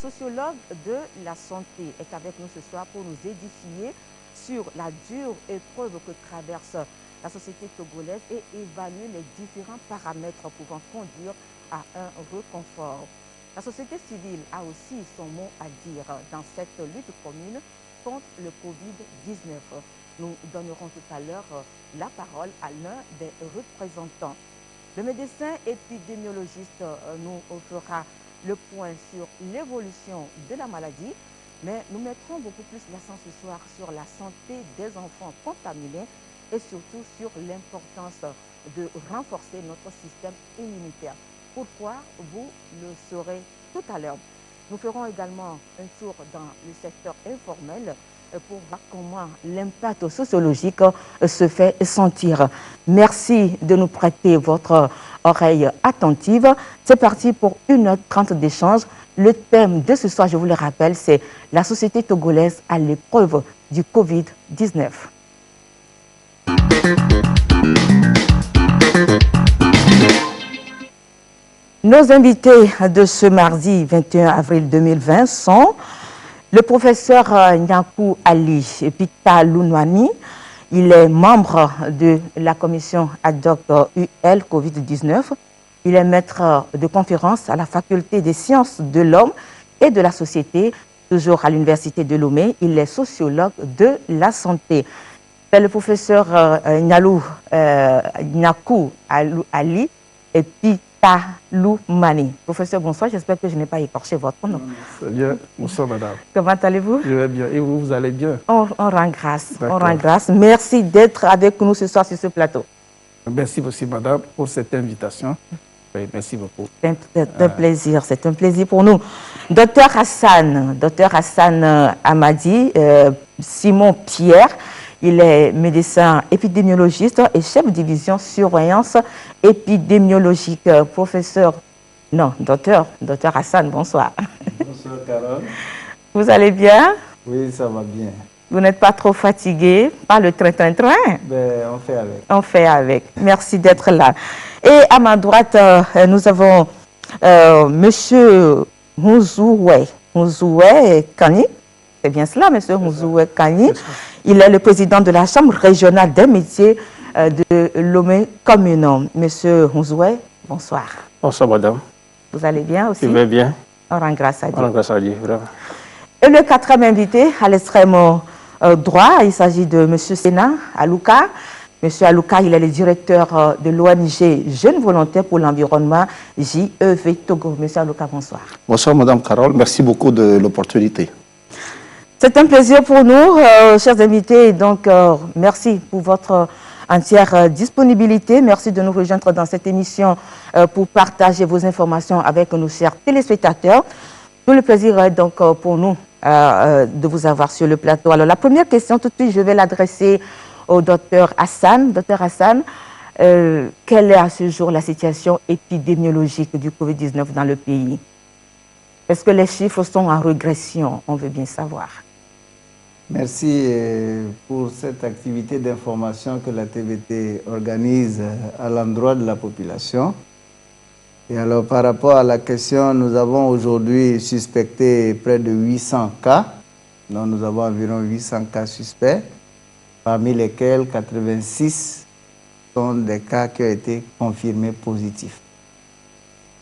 Sociologue de la santé est avec nous ce soir pour nous édifier sur la dure épreuve que traverse la société togolaise et évaluer les différents paramètres pouvant conduire à un reconfort. La société civile a aussi son mot à dire dans cette lutte commune contre le Covid-19. Nous donnerons tout à l'heure la parole à l'un des représentants. Le médecin épidémiologiste nous fera le point sur l'évolution de la maladie, mais nous mettrons beaucoup plus l'accent ce soir sur la santé des enfants contaminés et surtout sur l'importance de renforcer notre système immunitaire. Pourquoi, vous le saurez tout à l'heure. Nous ferons également un tour dans le secteur informel pour voir comment l'impact sociologique se fait sentir. Merci de nous prêter votre oreille attentive. C'est parti pour 1h30 d'échange. Le thème de ce soir, je vous le rappelle, c'est la société togolaise à l'épreuve du Covid-19. Nos invités de ce mardi 21 avril 2020 sont le professeur Nyakou Ali Pita Lounouani. Il est membre de la commission ad hoc UL Covid-19. Il est maître de conférence à la faculté des sciences de l'homme et de la société, toujours à l'université de Lomé. Il est sociologue de la santé. C'est le professeur Nyakou Ali Pita Lounouani. Professeur, bonsoir. J'espère que je n'ai pas écorché votre nom. C'est bien. Bonsoir, madame. Comment allez-vous? Je vais bien. Et vous, vous allez bien? On rend grâce. On rend grâce. Merci d'être avec nous ce soir sur ce plateau. Merci aussi, madame, pour cette invitation. Oui, merci beaucoup. C'est un plaisir. C'est un plaisir pour nous. Docteur Hassan Amadi, Simon Pierre, il est médecin épidémiologiste et chef de division surveillance épidémiologique. Docteur Hassan, bonsoir. Bonsoir, Carole. Vous allez bien? Oui, ça va bien. Vous n'êtes pas trop fatigué par le train-train? Ben, on fait avec. On fait avec. Merci d'être là. Et à ma droite, nous avons Monsieur Mouzoué Kani. C'est bien cela, Monsieur Mouzoué Kani. Il est le président de la Chambre régionale des métiers de Lomé Commune. Monsieur Mouzoué, bonsoir. Bonsoir, madame. Vous allez bien aussi? Je vais bien. On rend grâce à Dieu. On rend grâce à Dieu, vraiment. Et le quatrième invité, à l'extrême droit, il s'agit de Monsieur Sena Alouka. Monsieur Alouka, il est le directeur de l'ONG Jeunes Volontaires pour l'Environnement, JEV Togo. Monsieur Alouka, bonsoir. Bonsoir, madame Carole. Merci beaucoup de l'opportunité. C'est un plaisir pour nous, chers invités. Donc, merci pour votre entière disponibilité. Merci de nous rejoindre dans cette émission pour partager vos informations avec nos chers téléspectateurs. Tout le plaisir est donc pour nous de vous avoir sur le plateau. Alors, la première question, tout de suite, je vais l'adresser au docteur Hassan. Docteur Hassan, quelle est à ce jour la situation épidémiologique du Covid-19 dans le pays? Est-ce que les chiffres sont en régression? On veut bien savoir. Merci pour cette activité d'information que la TVT organise à l'endroit de la population. Et alors, par rapport à la question, nous avons aujourd'hui suspecté près de 800 cas. Donc, nous avons environ 800 cas suspects, parmi lesquels 86 sont des cas qui ont été confirmés positifs.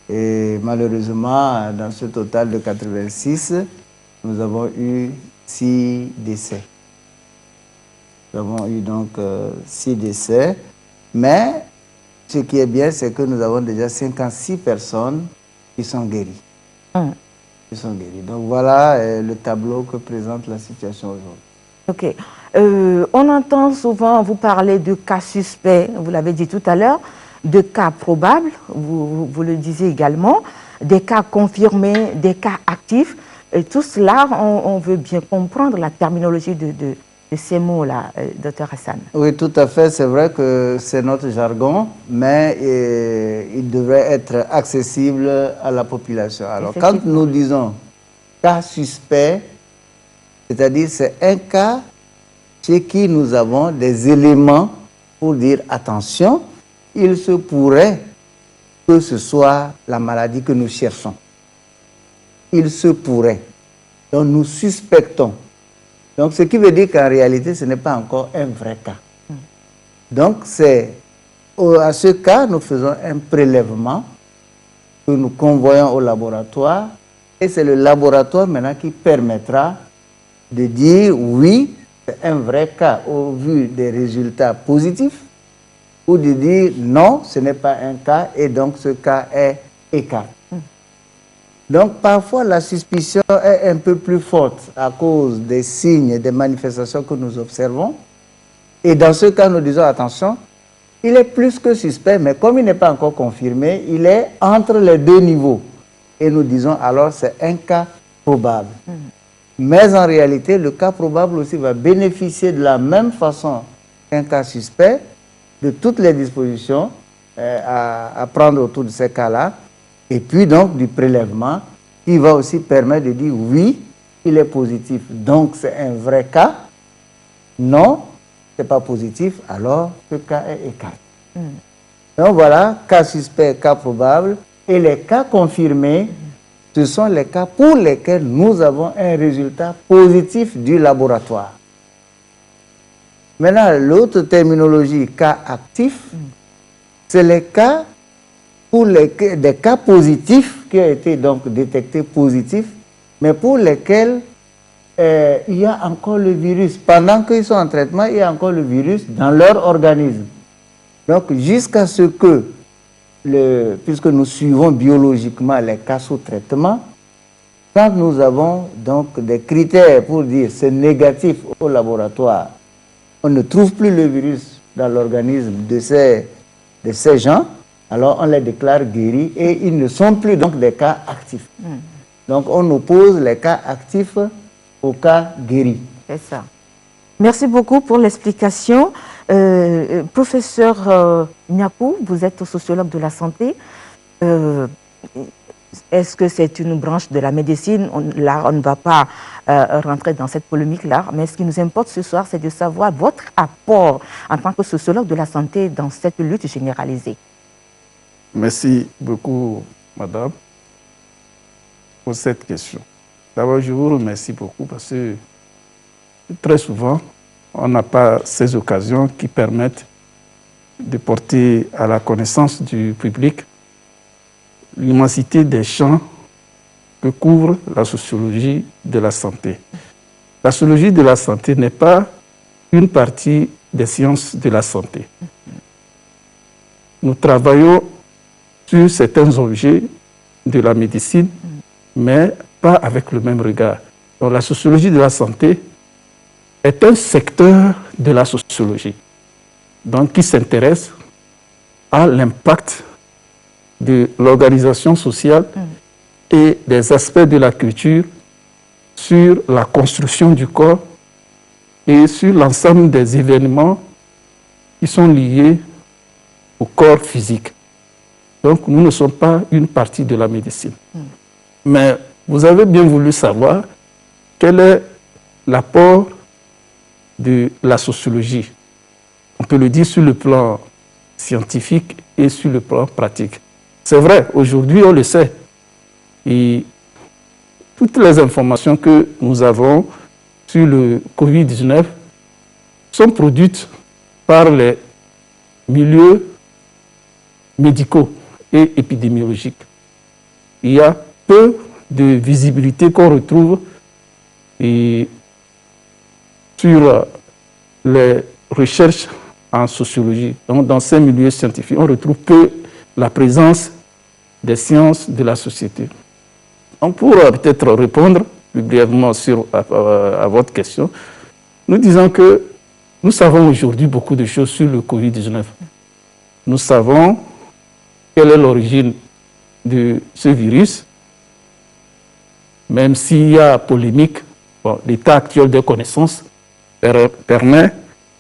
Et malheureusement, dans ce total de 86, nous avons eu 6 décès. Nous avons eu donc 6 décès, mais ce qui est bien, c'est que nous avons déjà 56 personnes qui sont guéries. Donc voilà le tableau que présente la situation aujourd'hui. Ok. On entend souvent vous parler de cas suspects, vous l'avez dit tout à l'heure, de cas probables, vous le disiez également, des cas confirmés, des cas actifs. Et tout cela, on veut bien comprendre la terminologie de ces mots-là, docteur Hassan. Oui, tout à fait. C'est vrai que c'est notre jargon, mais il devrait être accessible à la population. Alors, quand nous disons cas suspect, c'est-à-dire c'est un cas chez qui nous avons des éléments pour dire attention, il se pourrait que ce soit la maladie que nous cherchons. il se pourrait. Donc nous suspectons. Donc ce qui veut dire qu'en réalité, ce n'est pas encore un vrai cas. Donc c'est à ce cas, nous faisons un prélèvement que nous convoyons au laboratoire et c'est le laboratoire maintenant qui permettra de dire oui, c'est un vrai cas au vu des résultats positifs ou de dire non, ce n'est pas un cas et donc ce cas est écarté. Donc parfois la suspicion est un peu plus forte à cause des signes et des manifestations que nous observons. Et dans ce cas, nous disons attention, il est plus que suspect, mais comme il n'est pas encore confirmé, il est entre les deux niveaux. Et nous disons alors c'est un cas probable. Mais en réalité, le cas probable aussi va bénéficier de la même façon qu'un cas suspect de toutes les dispositions à prendre autour de ces cas-là. Et puis donc du prélèvement qui va aussi permettre de dire oui, il est positif, donc c'est un vrai cas. Non, ce n'est pas positif, alors ce cas est écarté. Donc voilà, cas suspect, cas probable. Et les cas confirmés, ce sont les cas pour lesquels nous avons un résultat positif du laboratoire. Maintenant, l'autre terminologie, cas actif, c'est les cas pour des cas positifs qui ont été donc détectés positifs, mais pour lesquels il y a encore le virus. Pendant qu'ils sont en traitement, il y a encore le virus dans leur organisme. Donc, jusqu'à ce que, puisque nous suivons biologiquement les cas sous traitement, quand nous avons donc des critères pour dire c'est négatif au laboratoire, on ne trouve plus le virus dans l'organisme de ces gens, alors on les déclare guéris et ils ne sont plus donc des cas actifs. Donc on oppose les cas actifs aux cas guéris. C'est ça. Merci beaucoup pour l'explication. Professeur Niapou, vous êtes sociologue de la santé. Est-ce que c'est une branche de la médecine? Là, on ne va pas rentrer dans cette polémique-là, mais ce qui nous importe ce soir, c'est de savoir votre apport en tant que sociologue de la santé dans cette lutte généralisée. Merci beaucoup, madame, pour cette question. D'abord, je vous remercie beaucoup parce que très souvent, on n'a pas ces occasions qui permettent de porter à la connaissance du public l'immensité des champs que couvre la sociologie de la santé. La sociologie de la santé n'est pas une partie des sciences de la santé. Nous travaillons sur certains objets de la médecine, mais pas avec le même regard. Donc, la sociologie de la santé est un secteur de la sociologie, donc qui s'intéresse à l'impact de l'organisation sociale et des aspects de la culture sur la construction du corps et sur l'ensemble des événements qui sont liés au corps physique. Donc, nous ne sommes pas une partie de la médecine. Mais vous avez bien voulu savoir quel est l'apport de la sociologie. On peut le dire sur le plan scientifique et sur le plan pratique. C'est vrai, aujourd'hui, on le sait. Et toutes les informations que nous avons sur le Covid-19 sont produites par les milieux médicaux et épidémiologiques. Il y a peu de visibilité qu'on retrouve sur les recherches en sociologie. Donc, dans ces milieux scientifiques, on retrouve peu la présence des sciences de la société. Donc, pour peut-être répondre plus brièvement à votre question, nous disons que nous savons aujourd'hui beaucoup de choses sur le Covid-19. Nous savons quelle est l'origine de ce virus, même s'il y a polémique, l'état actuel des connaissances permet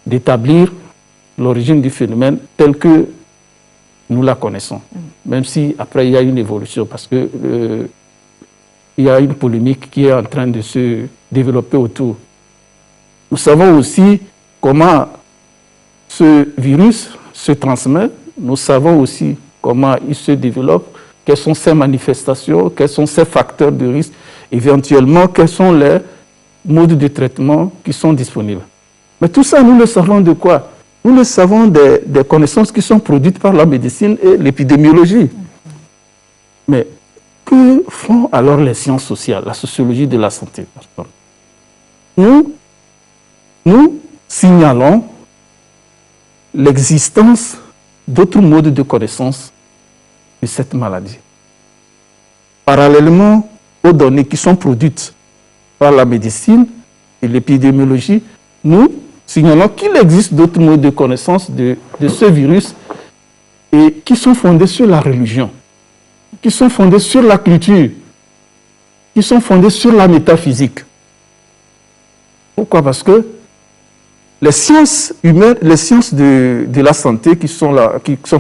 d'établir l'origine du phénomène tel que nous la connaissons, même si après il y a une évolution, parce que il y a une polémique qui est en train de se développer autour. Nous savons aussi comment ce virus se transmet, nous savons aussi comment il se développe, quelles sont ses manifestations, quels sont ses facteurs de risque. Éventuellement, quels sont les modes de traitement qui sont disponibles. Mais tout ça, nous le savons de quoi? Nous le savons des connaissances qui sont produites par la médecine et l'épidémiologie. Mais que font alors les sciences sociales, la sociologie de la santé? Nous signalons l'existence d'autres modes de connaissance de cette maladie. Parallèlement aux données qui sont produites par la médecine et l'épidémiologie, nous signalons qu'il existe d'autres modes de connaissance de ce virus et qui sont fondés sur la religion, qui sont fondés sur la culture, qui sont fondés sur la métaphysique. Pourquoi? Parce que les sciences humaines, les sciences de la santé qui sont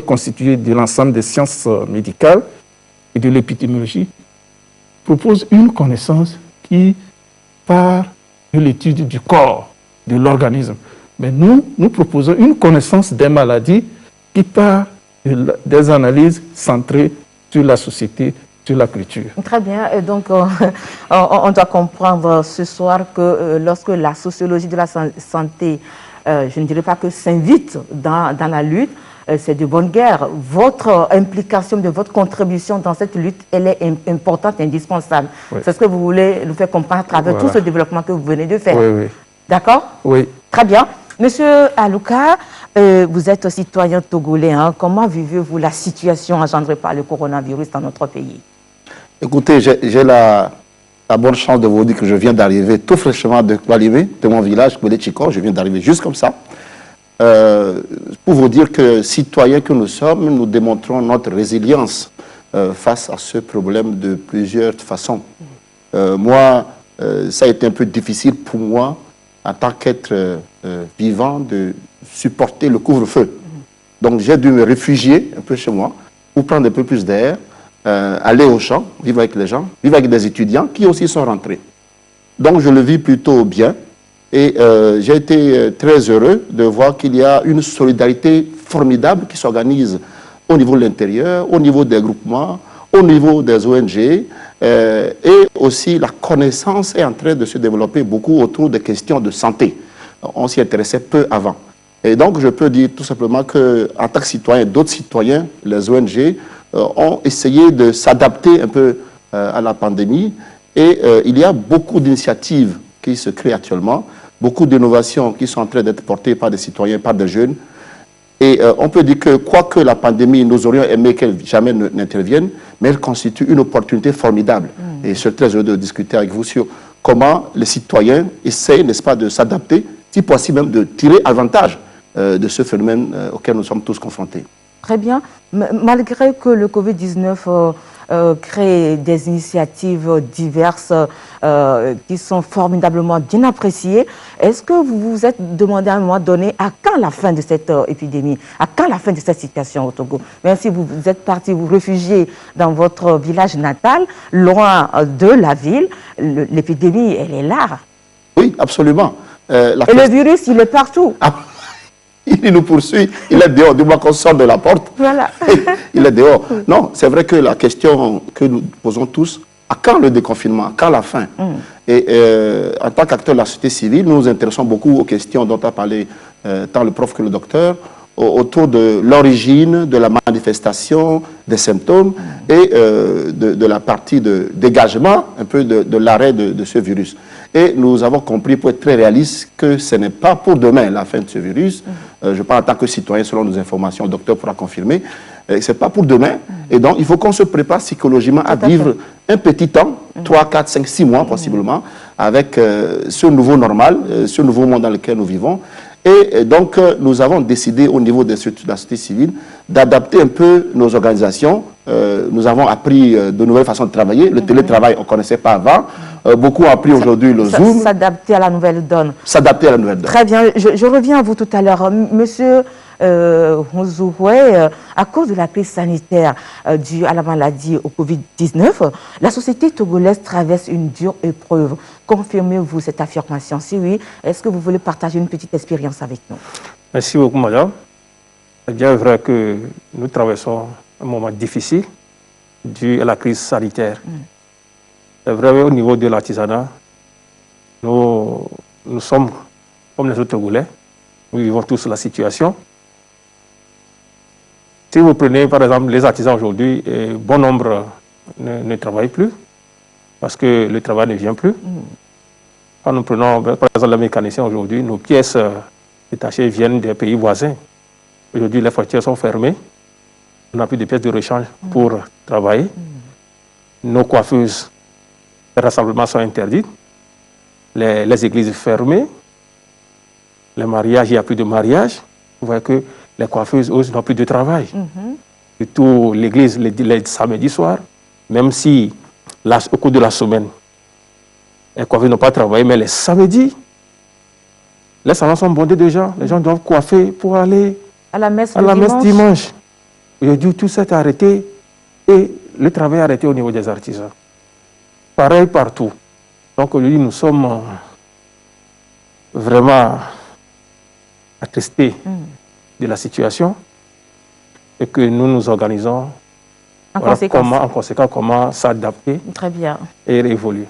constituées de l'ensemble des sciences médicales et de l'épidémiologie proposent une connaissance qui part de l'étude du corps, de l'organisme. Mais nous proposons une connaissance des maladies qui part des analyses centrées sur la société, sur la culture. Très bien. Et donc, on doit comprendre ce soir que lorsque la sociologie de la santé, je ne dirais pas que s'invite dans la lutte, c'est de bonne guerre. Votre implication, votre contribution dans cette lutte, elle est importante, indispensable. Oui. C'est ce que vous voulez nous faire comprendre à travers tout ce développement que vous venez de faire. Oui, oui. D'accord? Oui. Très bien. Monsieur Alouka, vous êtes citoyen togolais. Hein? Comment vivez-vous la situation engendrée par le coronavirus dans notre pays? Écoutez, j'ai la bonne chance de vous dire que je viens d'arriver tout fraîchement de mon village, Chiko. Je viens d'arriver juste comme ça. Pour vous dire que, citoyens que nous sommes, nous démontrons notre résilience face à ce problème de plusieurs façons. Moi, ça a été un peu difficile pour moi, en tant qu'être vivant, de supporter le couvre-feu. Donc j'ai dû me réfugier un peu chez moi pour prendre un peu plus d'air, aller au champ, vivre avec les gens, vivre avec des étudiants qui aussi sont rentrés. Donc je le vis plutôt bien. Et j'ai été très heureux de voir qu'il y a une solidarité formidable qui s'organise au niveau de l'intérieur, au niveau des groupements, au niveau des ONG. Et aussi la connaissance est en train de se développer beaucoup autour des questions de santé. On s'y intéressait peu avant. Et donc je peux dire tout simplement qu'en tant que citoyen, d'autres citoyens, les ONG, ont essayé de s'adapter un peu à la pandémie. Et il y a beaucoup d'initiatives qui se créent actuellement, beaucoup d'innovations qui sont en train d'être portées par des citoyens, par des jeunes. Et on peut dire que, quoique la pandémie, nous aurions aimé qu'elle jamais n'intervienne, mais elle constitue une opportunité formidable. Et je suis très heureux de discuter avec vous sur comment les citoyens essayent, n'est-ce pas, de s'adapter, si possible même de tirer avantage de ce phénomène auquel nous sommes tous confrontés. Très bien. Malgré que le Covid-19 crée des initiatives diverses qui sont formidablement bien appréciées, est-ce que vous vous êtes demandé à un moment donné à quand la fin de cette épidémie, à quand la fin de cette situation au Togo? Même si vous êtes parti vous réfugier dans votre village natal, loin de la ville, l'épidémie, elle est là. Oui, absolument. Et le virus, il est partout. Il nous poursuit, il est dehors, du moment qu'on sort de la porte, voilà. Il est dehors. Non, c'est vrai que la question que nous posons tous, à quand le déconfinement, à quand la fin? Et en tant qu'acteur de la société civile, nous nous intéressons beaucoup aux questions dont a parlé tant le prof que le docteur, autour de l'origine, de la manifestation, des symptômes et de la partie de dégagement, un peu de l'arrêt de ce virus. Et nous avons compris, pour être très réaliste, que ce n'est pas pour demain la fin de ce virus. Je parle en tant que citoyen, selon nos informations, le docteur pourra confirmer. Ce n'est pas pour demain. Et donc, il faut qu'on se prépare psychologiquement à vivre un petit temps, 3, 4, 5, 6 mois possiblement, avec ce nouveau normal, ce nouveau monde dans lequel nous vivons. Et donc, nous avons décidé au niveau de la société civile d'adapter un peu nos organisations. Nous avons appris de nouvelles façons de travailler. Le télétravail, on ne connaissait pas avant. Beaucoup ont appris aujourd'hui le Zoom. S'adapter à la nouvelle donne. S'adapter à la nouvelle donne. Très bien. Je reviens à vous tout à l'heure. Monsieur Honzouhoué, à cause de la crise sanitaire due à la maladie au Covid-19, la société togolaise traverse une dure épreuve. Confirmez-vous cette affirmation? Si oui, est-ce que vous voulez partager une petite expérience avec nous? Merci beaucoup, madame. C'est bien vrai que nous traversons un moment difficile dû à la crise sanitaire. C'est vrai, au niveau de l'artisanat, nous sommes comme les autres Togolais. Nous vivons tous la situation. Si vous prenez par exemple les artisans aujourd'hui, bon nombre ne travaillent plus parce que le travail ne vient plus. Quand nous prenons par exemple les mécaniciens aujourd'hui, nos pièces détachées viennent des pays voisins. Aujourd'hui, les frontières sont fermées. On n'a plus de pièces de rechange pour travailler. Nos coiffeuses, les rassemblements sont interdits. Les églises fermées. Les mariages, il n'y a plus de mariage. Vous voyez que les coiffeuses aussi n'ont plus de travail. Surtout l'église les samedis soirs, même si au cours de la semaine, les coiffeuses n'ont pas travaillé, mais les samedis, les salons sont bondés déjà. Les gens doivent coiffer pour aller à la messe dimanche. Aujourd'hui, tout ça est arrêté et le travail est arrêté au niveau des artisans. Pareil partout. Donc aujourd'hui, nous sommes vraiment attestés de la situation et que nous nous organisons en conséquence comment s'adapter. Très bien. Et évoluer.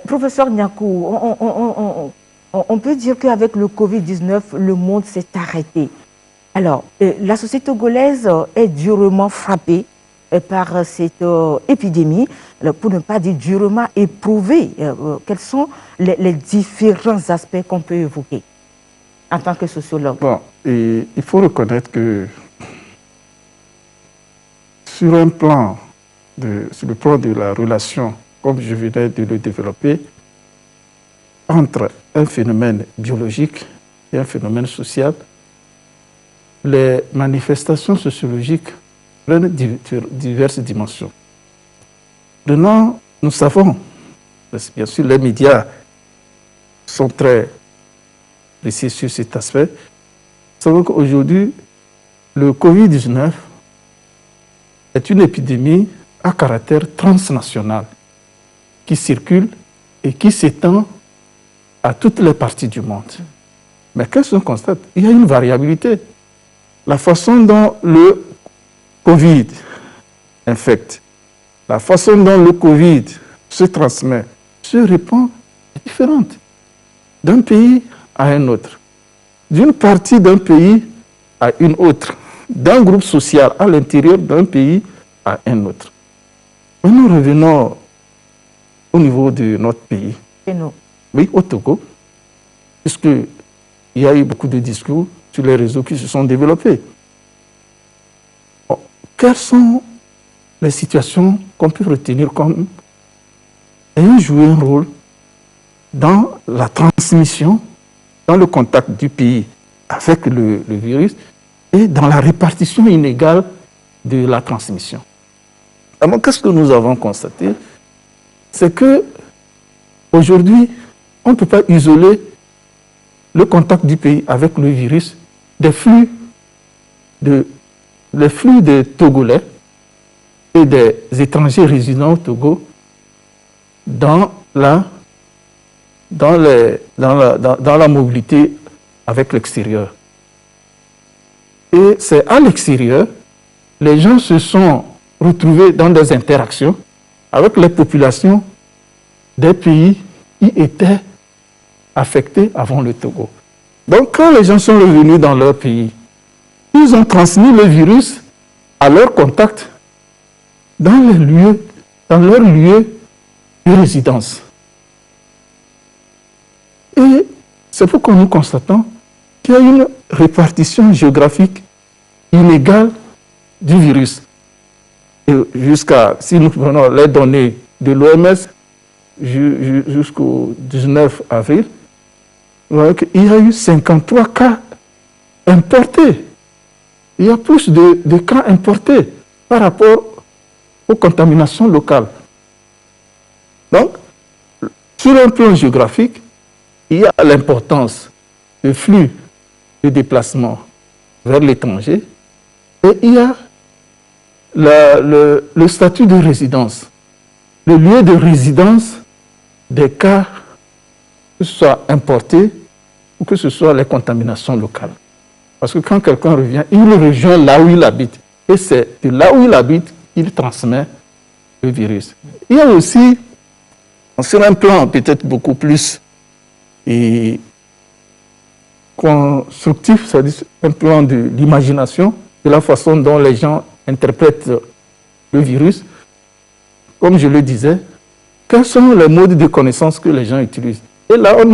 Professeur Niakou, on peut dire qu'avec le Covid-19, le monde s'est arrêté. Alors, la société togolaise est durement frappée par cette épidémie, alors, pour ne pas dire durement éprouvée. Quels sont les différents aspects qu'on peut évoquer en tant que sociologue? Bon, et il faut reconnaître que sur le plan de la relation, comme je venais de le développer, entre un phénomène biologique et un phénomène social, les manifestations sociologiques prennent diverses dimensions. Maintenant, nous savons, bien sûr, les médias sont très précis sur cet aspect. Nous savons qu'aujourd'hui, le Covid-19 est une épidémie à caractère transnational qui circule et qui s'étend à toutes les parties du monde. Mais qu'est-ce qu'on constate? Il y a une variabilité. La façon dont le Covid infecte, la façon dont le Covid se transmet, se répand est différente d'un pays à un autre, d'une partie d'un pays à une autre, d'un groupe social à l'intérieur d'un pays à un autre. Maintenant, revenons au niveau de notre pays. Et nous? Oui, au Togo, puisqu'il y a eu beaucoup de discours sur les réseaux qui se sont développés. Bon, quelles sont les situations qu'on peut retenir comme ayant joué un rôle dans la transmission, dans le contact du pays avec le virus et dans la répartition inégale de la transmission? Alors, qu'est-ce que nous avons constaté? C'est que aujourd'hui, on ne peut pas isoler le contact du pays avec le virus des flux des Togolais et des étrangers résidant au Togo dans la mobilité avec l'extérieur. Et c'est à l'extérieur, les gens se sont retrouvés dans des interactions avec les populations des pays qui étaient affectés avant le Togo. Donc, quand les gens sont revenus dans leur pays, ils ont transmis le virus à leurs contacts dans leur lieu de résidence. Et c'est pourquoi nous constatons qu'il y a une répartition géographique inégale du virus. Et si nous prenons les données de l'OMS jusqu'au 19 avril, vous voyez qu'il y a eu 53 cas importés. Il y a plus de cas importés par rapport aux contaminations locales. Donc, sur un plan géographique, il y a l'importance du flux de déplacement vers l'étranger et il y a le statut de résidence, le lieu de résidence des cas, que ce soit importés ou que ce soit les contaminations locales. Parce que quand quelqu'un revient, il rejoint là où il habite. Et c'est de là où il habite qu'il transmet le virus. Il y a aussi sur un plan peut-être beaucoup plus constructif, c'est-à-dire un plan de l'imagination, de la façon dont les gens interprètent le virus. Comme je le disais, quels sont les modes de connaissance que les gens utilisent? Et là, on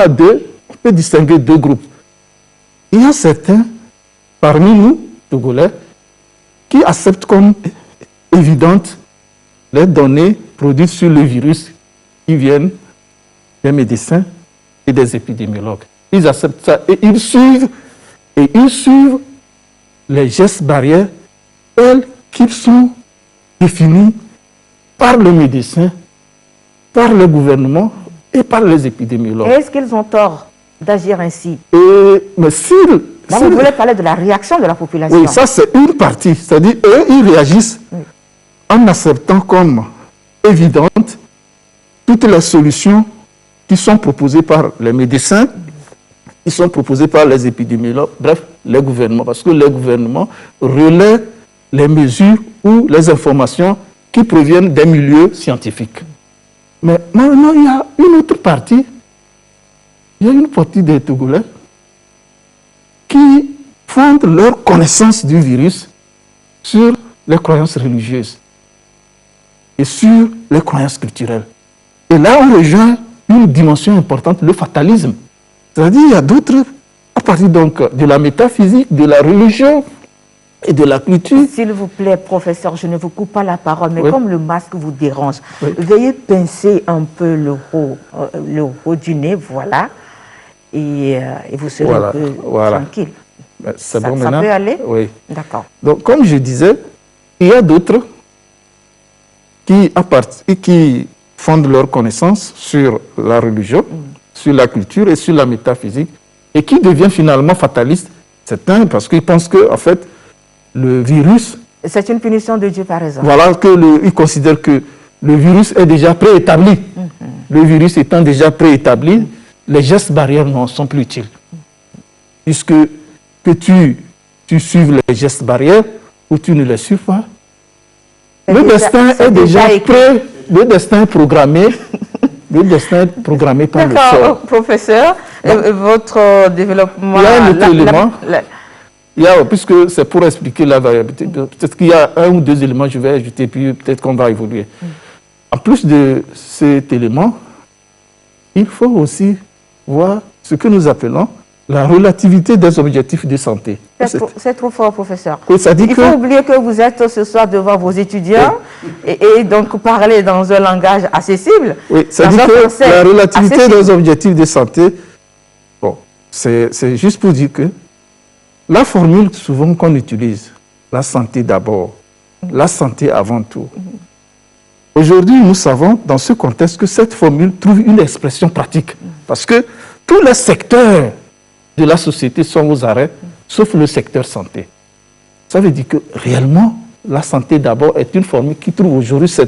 peut distinguer deux groupes. Il y a certains, parmi nous, Togolais, qui acceptent comme évidentes les données produites sur le virus qui viennent des médecins et des épidémiologues. Ils acceptent ça et ils suivent les gestes barrières tels qu'ils sont définis par le médecin, par le gouvernement et par les épidémiologues. Est-ce qu'ils ont tort d'agir ainsi? Mais vous voulez parler de la réaction de la population? Oui, ça c'est une partie. C'est-à-dire, eux, ils réagissent en acceptant comme évidentes toutes les solutions qui sont proposées par les médecins, qui sont proposées par les épidémiologues, bref, les gouvernements, parce que les gouvernements relaient les mesures ou les informations qui proviennent des milieux scientifiques. Mais maintenant, il y a une autre partie, il y a une partie des Togolais qui fondent leur connaissance du virus sur les croyances religieuses et sur les croyances culturelles. Et là, on rejoint une dimension importante, le fatalisme. C'est-à-dire, il y a d'autres, à partir donc de la métaphysique, de la religion et de la culture. S'il vous plaît, professeur, je ne vous coupe pas la parole, mais comme le masque vous dérange, veuillez pincer un peu le haut du nez, voilà, et vous serez un peu tranquille. C'est bon maintenant? Ça peut aller? Oui. D'accord. Donc, comme je disais, il y a d'autres qui fondent leur connaissance sur la religion, sur la culture et sur la métaphysique, et qui deviennent finalement fatalistes. Certains, parce qu'ils pensent que, en fait, le virus... C'est une punition de Dieu, par exemple. Voilà, ils considèrent que le virus est déjà préétabli. Le virus étant déjà préétabli, les gestes barrières n'en sont plus utiles. Puisque que tu suives les gestes barrières ou tu ne les suives pas, le destin est déjà prêt, le destin est programmé. Le destin est programmé par le sort. D'accord, professeur, votre développement... Il y a un autre élément, puisque c'est pour expliquer la variabilité, peut-être qu'il y a un ou deux éléments que je vais ajouter, puis peut-être qu'on va évoluer. En plus de cet élément, il faut aussi voir ce que nous appelons la relativité des objectifs de santé. C'est trop fort, professeur. Il faut oublier que vous êtes ce soir devant vos étudiants et donc parler dans un langage accessible. Oui, c'est-à-dire que la relativité des objectifs de santé, bon, c'est juste pour dire que la formule souvent qu'on utilise, la santé d'abord, la santé avant tout. Aujourd'hui, nous savons dans ce contexte que cette formule trouve une expression pratique parce que tous les secteurs de la société sont aux arrêts, sauf le secteur santé. Ça veut dire que réellement, la santé d'abord est une formule qui trouve aujourd'hui, c'est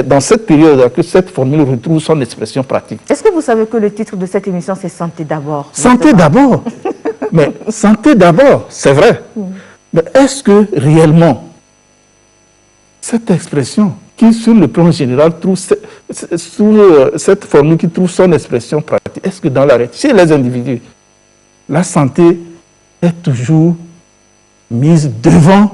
dans cette période que cette formule retrouve son expression pratique. Est-ce que vous savez que le titre de cette émission, c'est Santé d'abord? Santé d'abord. Mais santé d'abord, c'est vrai. Mais est-ce que réellement, cette expression qui, sur le plan général, trouve cette formule qui trouve son expression pratique, est-ce que dans la réalité, chez les individus, la santé est toujours mise devant,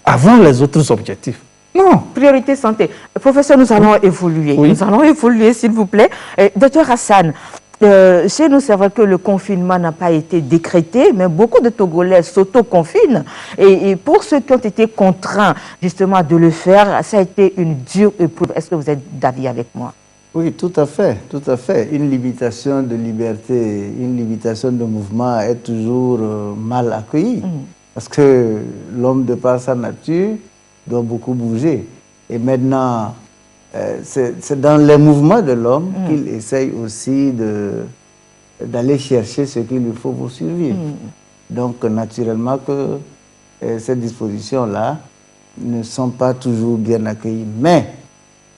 avant les autres objectifs? Non. Priorité santé. Professeur, nous allons évoluer. Oui. Nous allons évoluer, s'il vous plaît. Docteur Hassan, chez nous, c'est vrai que le confinement n'a pas été décrété, mais beaucoup de Togolais s'auto-confinent. Et pour ceux qui ont été contraints, justement, de le faire, ça a été une dure épreuve. Est-ce que vous êtes d'avis avec moi? Oui, tout à fait, tout à fait. Une limitation de liberté, une limitation de mouvement est toujours mal accueillie. Parce que l'homme, de par sa nature, doit beaucoup bouger. Et maintenant, c'est dans les mouvements de l'homme qu'il essaye aussi d'aller chercher ce qu'il lui faut pour survivre. Donc, naturellement, que ces dispositions-là ne sont pas toujours bien accueillies. Mais,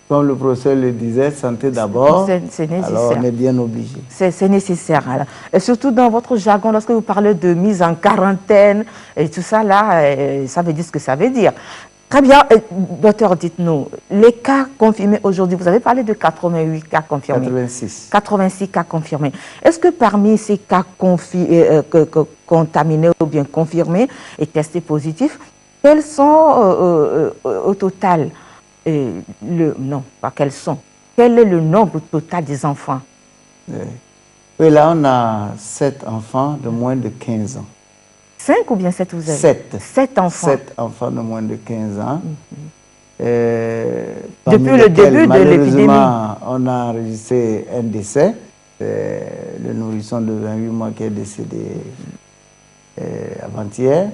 comme le professeur le disait, santé d'abord, alors on est bien obligé. C'est nécessaire. Alors. Et surtout dans votre jargon, lorsque vous parlez de mise en quarantaine et tout ça, là, ça veut dire ce que ça veut dire. Très bien. Docteur, dites-nous, les cas confirmés aujourd'hui, vous avez parlé de 88 cas confirmés. 86. 86 cas confirmés. Est-ce que parmi ces cas contaminés ou bien confirmés et testés positifs, quels sont au total quel est le nombre total des enfants? Oui, là, on a 7 enfants de moins de 15 ans. 5 ou bien 7 vous avez? 7. 7 enfants. 7 enfants de moins de 15 ans. Depuis le début de l'épidémie. On a enregistré un décès. Le nourrisson de 28 mois qui est décédé avant-hier.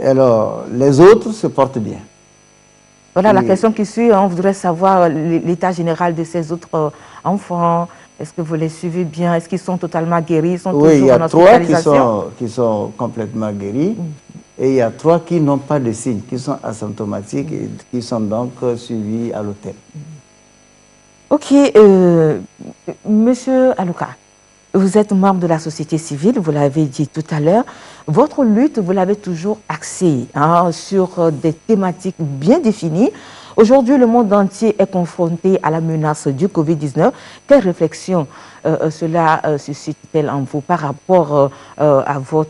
Alors, les autres se portent bien. Voilà la question qui suit. On voudrait savoir l'état général de ces autres enfants. Est-ce que vous les suivez bien? Est-ce qu'ils sont totalement guéris? Ils sont oui, il y a toujours en 3 qui sont complètement guéris. Et il y a 3 qui n'ont pas de signes, qui sont asymptomatiques et qui sont donc suivis à l'hôtel. Ok. Monsieur Alouka, vous êtes membre de la société civile, vous l'avez dit tout à l'heure. Votre lutte, vous l'avez toujours axée sur des thématiques bien définies. Aujourd'hui, le monde entier est confronté à la menace du Covid-19. Quelle réflexion cela suscite-t-elle en vous par rapport à vos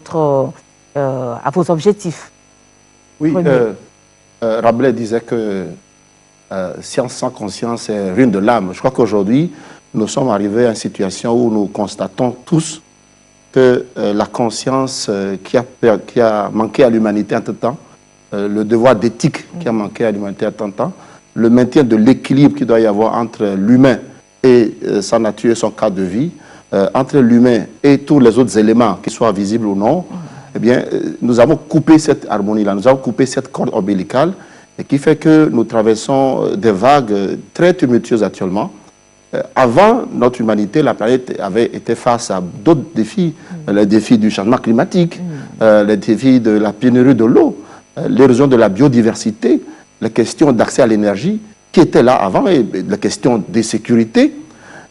objectifs? Oui, Rabelais disait que science sans conscience est ruine de l'âme. Je crois qu'aujourd'hui, nous sommes arrivés à une situation où nous constatons tous que la conscience qui a manqué à l'humanité en tout temps, le devoir d'éthique qui a manqué à l'humanité en tout temps, le maintien de l'équilibre qu'il doit y avoir entre l'humain et sa nature et son cadre de vie, entre l'humain et tous les autres éléments, qu'ils soient visibles ou non, eh bien, nous avons coupé cette harmonie-là, nous avons coupé cette corde ombilicale, et qui fait que nous traversons des vagues très tumultueuses actuellement. Avant notre humanité, la planète avait été face à d'autres défis, les défis du changement climatique, les défis de la pénurie de l'eau, l'érosion de la biodiversité, les questions d'accès à l'énergie qui étaient là avant, et les questions de sécurité.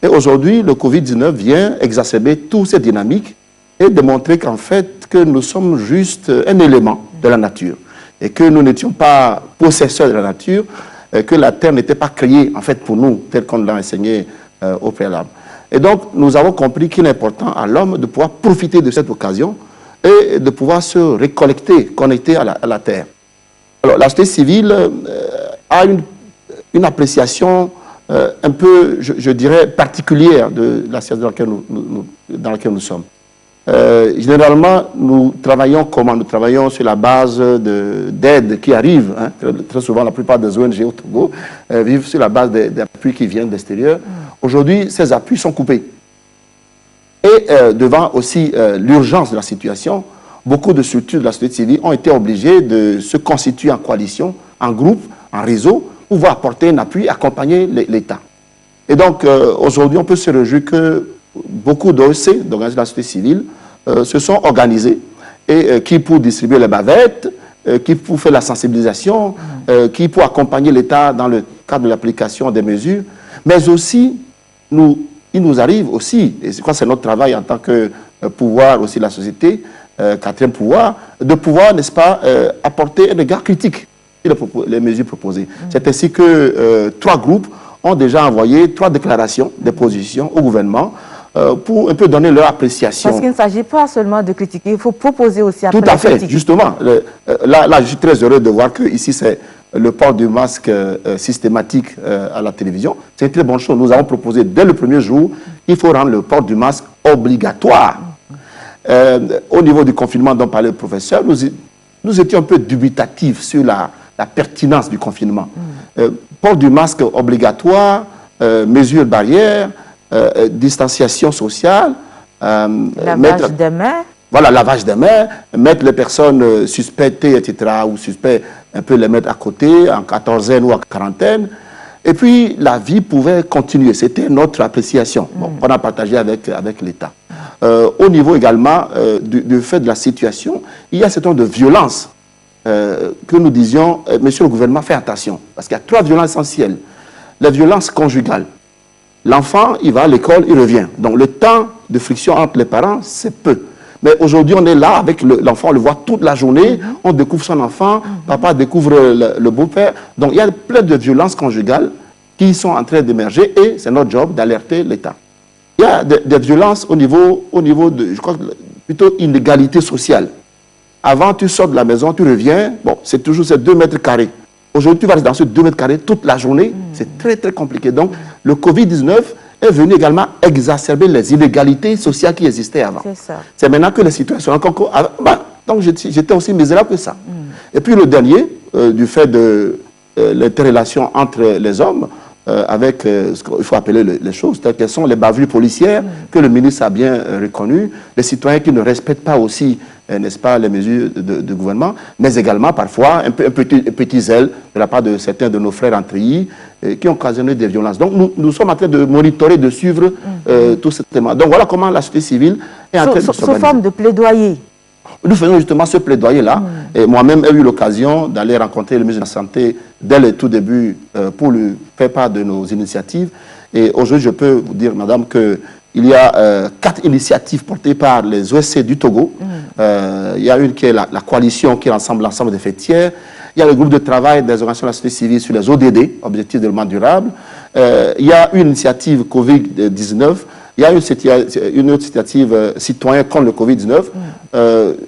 Et aujourd'hui, le Covid-19 vient exacerber toutes ces dynamiques et démontrer qu'en fait, que nous sommes juste un élément de la nature et que nous n'étions pas possesseurs de la nature, que la Terre n'était pas créée en fait pour nous, tel qu'on l'a enseigné au préalable. Et donc, nous avons compris qu'il est important à l'homme de pouvoir profiter de cette occasion et de pouvoir se récollecter, connecter à la Terre. Alors, la société civile a une appréciation un peu, je dirais, particulière de la science dans laquelle nous sommes. Généralement, nous travaillons comment? Nous travaillons sur la base d'aides qui arrivent. Hein. Très souvent, la plupart des ONG au Togo vivent sur la base d'appuis qui viennent de l'extérieur. Aujourd'hui, ces appuis sont coupés. Et devant aussi l'urgence de la situation, beaucoup de structures de la société civile ont été obligées de se constituer en coalition, en groupe, en réseau, pour pouvoir apporter un appui, accompagner l'État. Et donc, aujourd'hui, on peut se réjouir que beaucoup d'OEC, d'organismes de la société civile, se sont organisés, et qui pour distribuer les bavettes, qui pour faire la sensibilisation, qui pour accompagner l'État dans le cadre de l'application des mesures, mais aussi, il nous arrive aussi, et je crois que c'est notre travail en tant que pouvoir aussi de la société, quatrième pouvoir, de pouvoir, n'est-ce pas, apporter un regard critique sur les mesures proposées. C'est ainsi que 3 groupes ont déjà envoyé 3 déclarations, des positions au gouvernement pour un peu donner leur appréciation. Parce qu'il ne s'agit pas seulement de critiquer, il faut proposer aussi après. Tout à fait, justement. Là, je suis très heureux de voir que ici c'est le port du masque systématique à la télévision. C'est une très bonne chose. Nous avons proposé dès le premier jour qu'il faut rendre le port du masque obligatoire. Au niveau du confinement dont parlait le professeur, nous étions un peu dubitatifs sur la pertinence du confinement. Port du masque obligatoire, mesures barrières, distanciation sociale. Lavage des mains. Voilà, lavage des mains, mettre les personnes suspectées, etc., ou suspects, un peu les mettre à côté, en quatorzaine ou en quarantaine. Et puis, la vie pouvait continuer. C'était notre appréciation qu'on a partagée avec l'État. Au niveau également du fait de la situation, il y a un certain nombre de violences que nous disions, monsieur le gouvernement, faites attention. Parce qu'il y a 3 violences essentielles. La violence conjugale. L'enfant, il va à l'école, il revient. Donc, le temps de friction entre les parents, c'est peu. Mais aujourd'hui, on est là avec l'enfant, on le voit toute la journée, on découvre son enfant, papa découvre le beau-père. Donc, il y a plein de violences conjugales qui sont en train d'émerger et c'est notre job d'alerter l'État. Il y a des violences au niveau de, je crois, plutôt inégalité sociale. Avant, tu sors de la maison, tu reviens, bon, c'est toujours ces 2 mètres carrés. Aujourd'hui, tu vas dans ce 2 mètres carrés toute la journée, c'est très, très compliqué. Donc, le Covid-19 est venu également exacerber les inégalités sociales qui existaient avant. C'est maintenant que les situations encore... donc, j'étais aussi misérable que ça. Et puis, le dernier, du fait de l'interrelation entre les hommes, avec ce qu'il faut appeler les choses, telles qu'elles sont les bavures policières, que le ministre a bien reconnues, les citoyens qui ne respectent pas aussi, n'est-ce pas, les mesures de gouvernement, mais également parfois un petit zèle de la part de certains de nos frères en treillis qui ont occasionné des violences. Donc nous sommes en train de monitorer, de suivre tout ce thème. Donc voilà comment la société civile est en train de s'organiser. Sous forme de plaidoyer. Nous faisons justement ce plaidoyer-là. Et moi-même j'ai eu l'occasion d'aller rencontrer le ministre de la Santé dès le tout début pour lui faire part de nos initiatives. Et aujourd'hui, je peux vous dire, madame, qu'il y a 4 initiatives portées par les OSC du Togo. Il y a une qui est la coalition qui rassemble l'ensemble des fêtières. Il y a le groupe de travail des organisations de la société civile sur les ODD, Objectifs de développement durable. Il y a une initiative Covid-19. Il y a une autre initiative citoyenne contre le Covid-19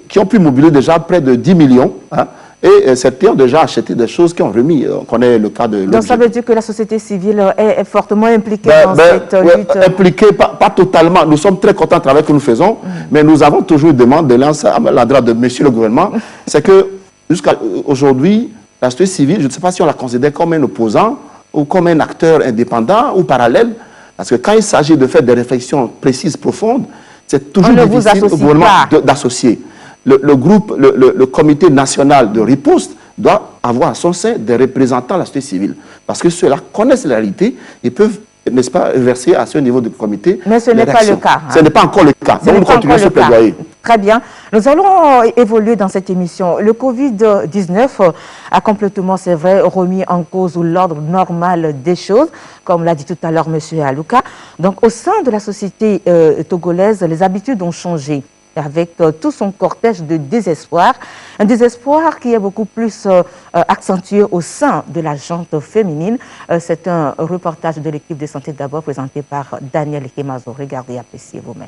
qui ont pu mobiliser déjà près de 10 millions. Hein, et certains ont déjà acheté des choses qui ont remis. On connaît le cas de... Donc ça veut dire que la société civile est fortement impliquée dans cette lutte. Impliquée, pas totalement. Nous sommes très contents du travail que nous faisons, mais nous avons toujours une demande de l'endroit de monsieur le gouvernement. C'est que jusqu'à aujourd'hui, la société civile, je ne sais pas si on la considère comme un opposant ou comme un acteur indépendant ou parallèle. Parce que quand il s'agit de faire des réflexions précises, profondes, c'est toujours difficile au gouvernement d'associer. Le comité national de riposte doit avoir à son sein des représentants de la société civile. Parce que ceux-là connaissent la réalité et peuvent, n'est-ce pas, verser à ce niveau de comité. Mais ce n'est pas le cas. Ce n'est pas encore le cas. Donc nous continuons ce plaidoyer. Très bien. Nous allons évoluer dans cette émission. Le Covid-19 a complètement, c'est vrai, remis en cause l'ordre normal des choses, comme l'a dit tout à l'heure M. Alouka. Donc, au sein de la société togolaise, les habitudes ont changé avec tout son cortège de désespoir. Un désespoir qui est beaucoup plus accentué au sein de la gente féminine. C'est un reportage de l'équipe de santé d'abord présenté par Daniel Kemazo. Regardez, appréciez vous-même.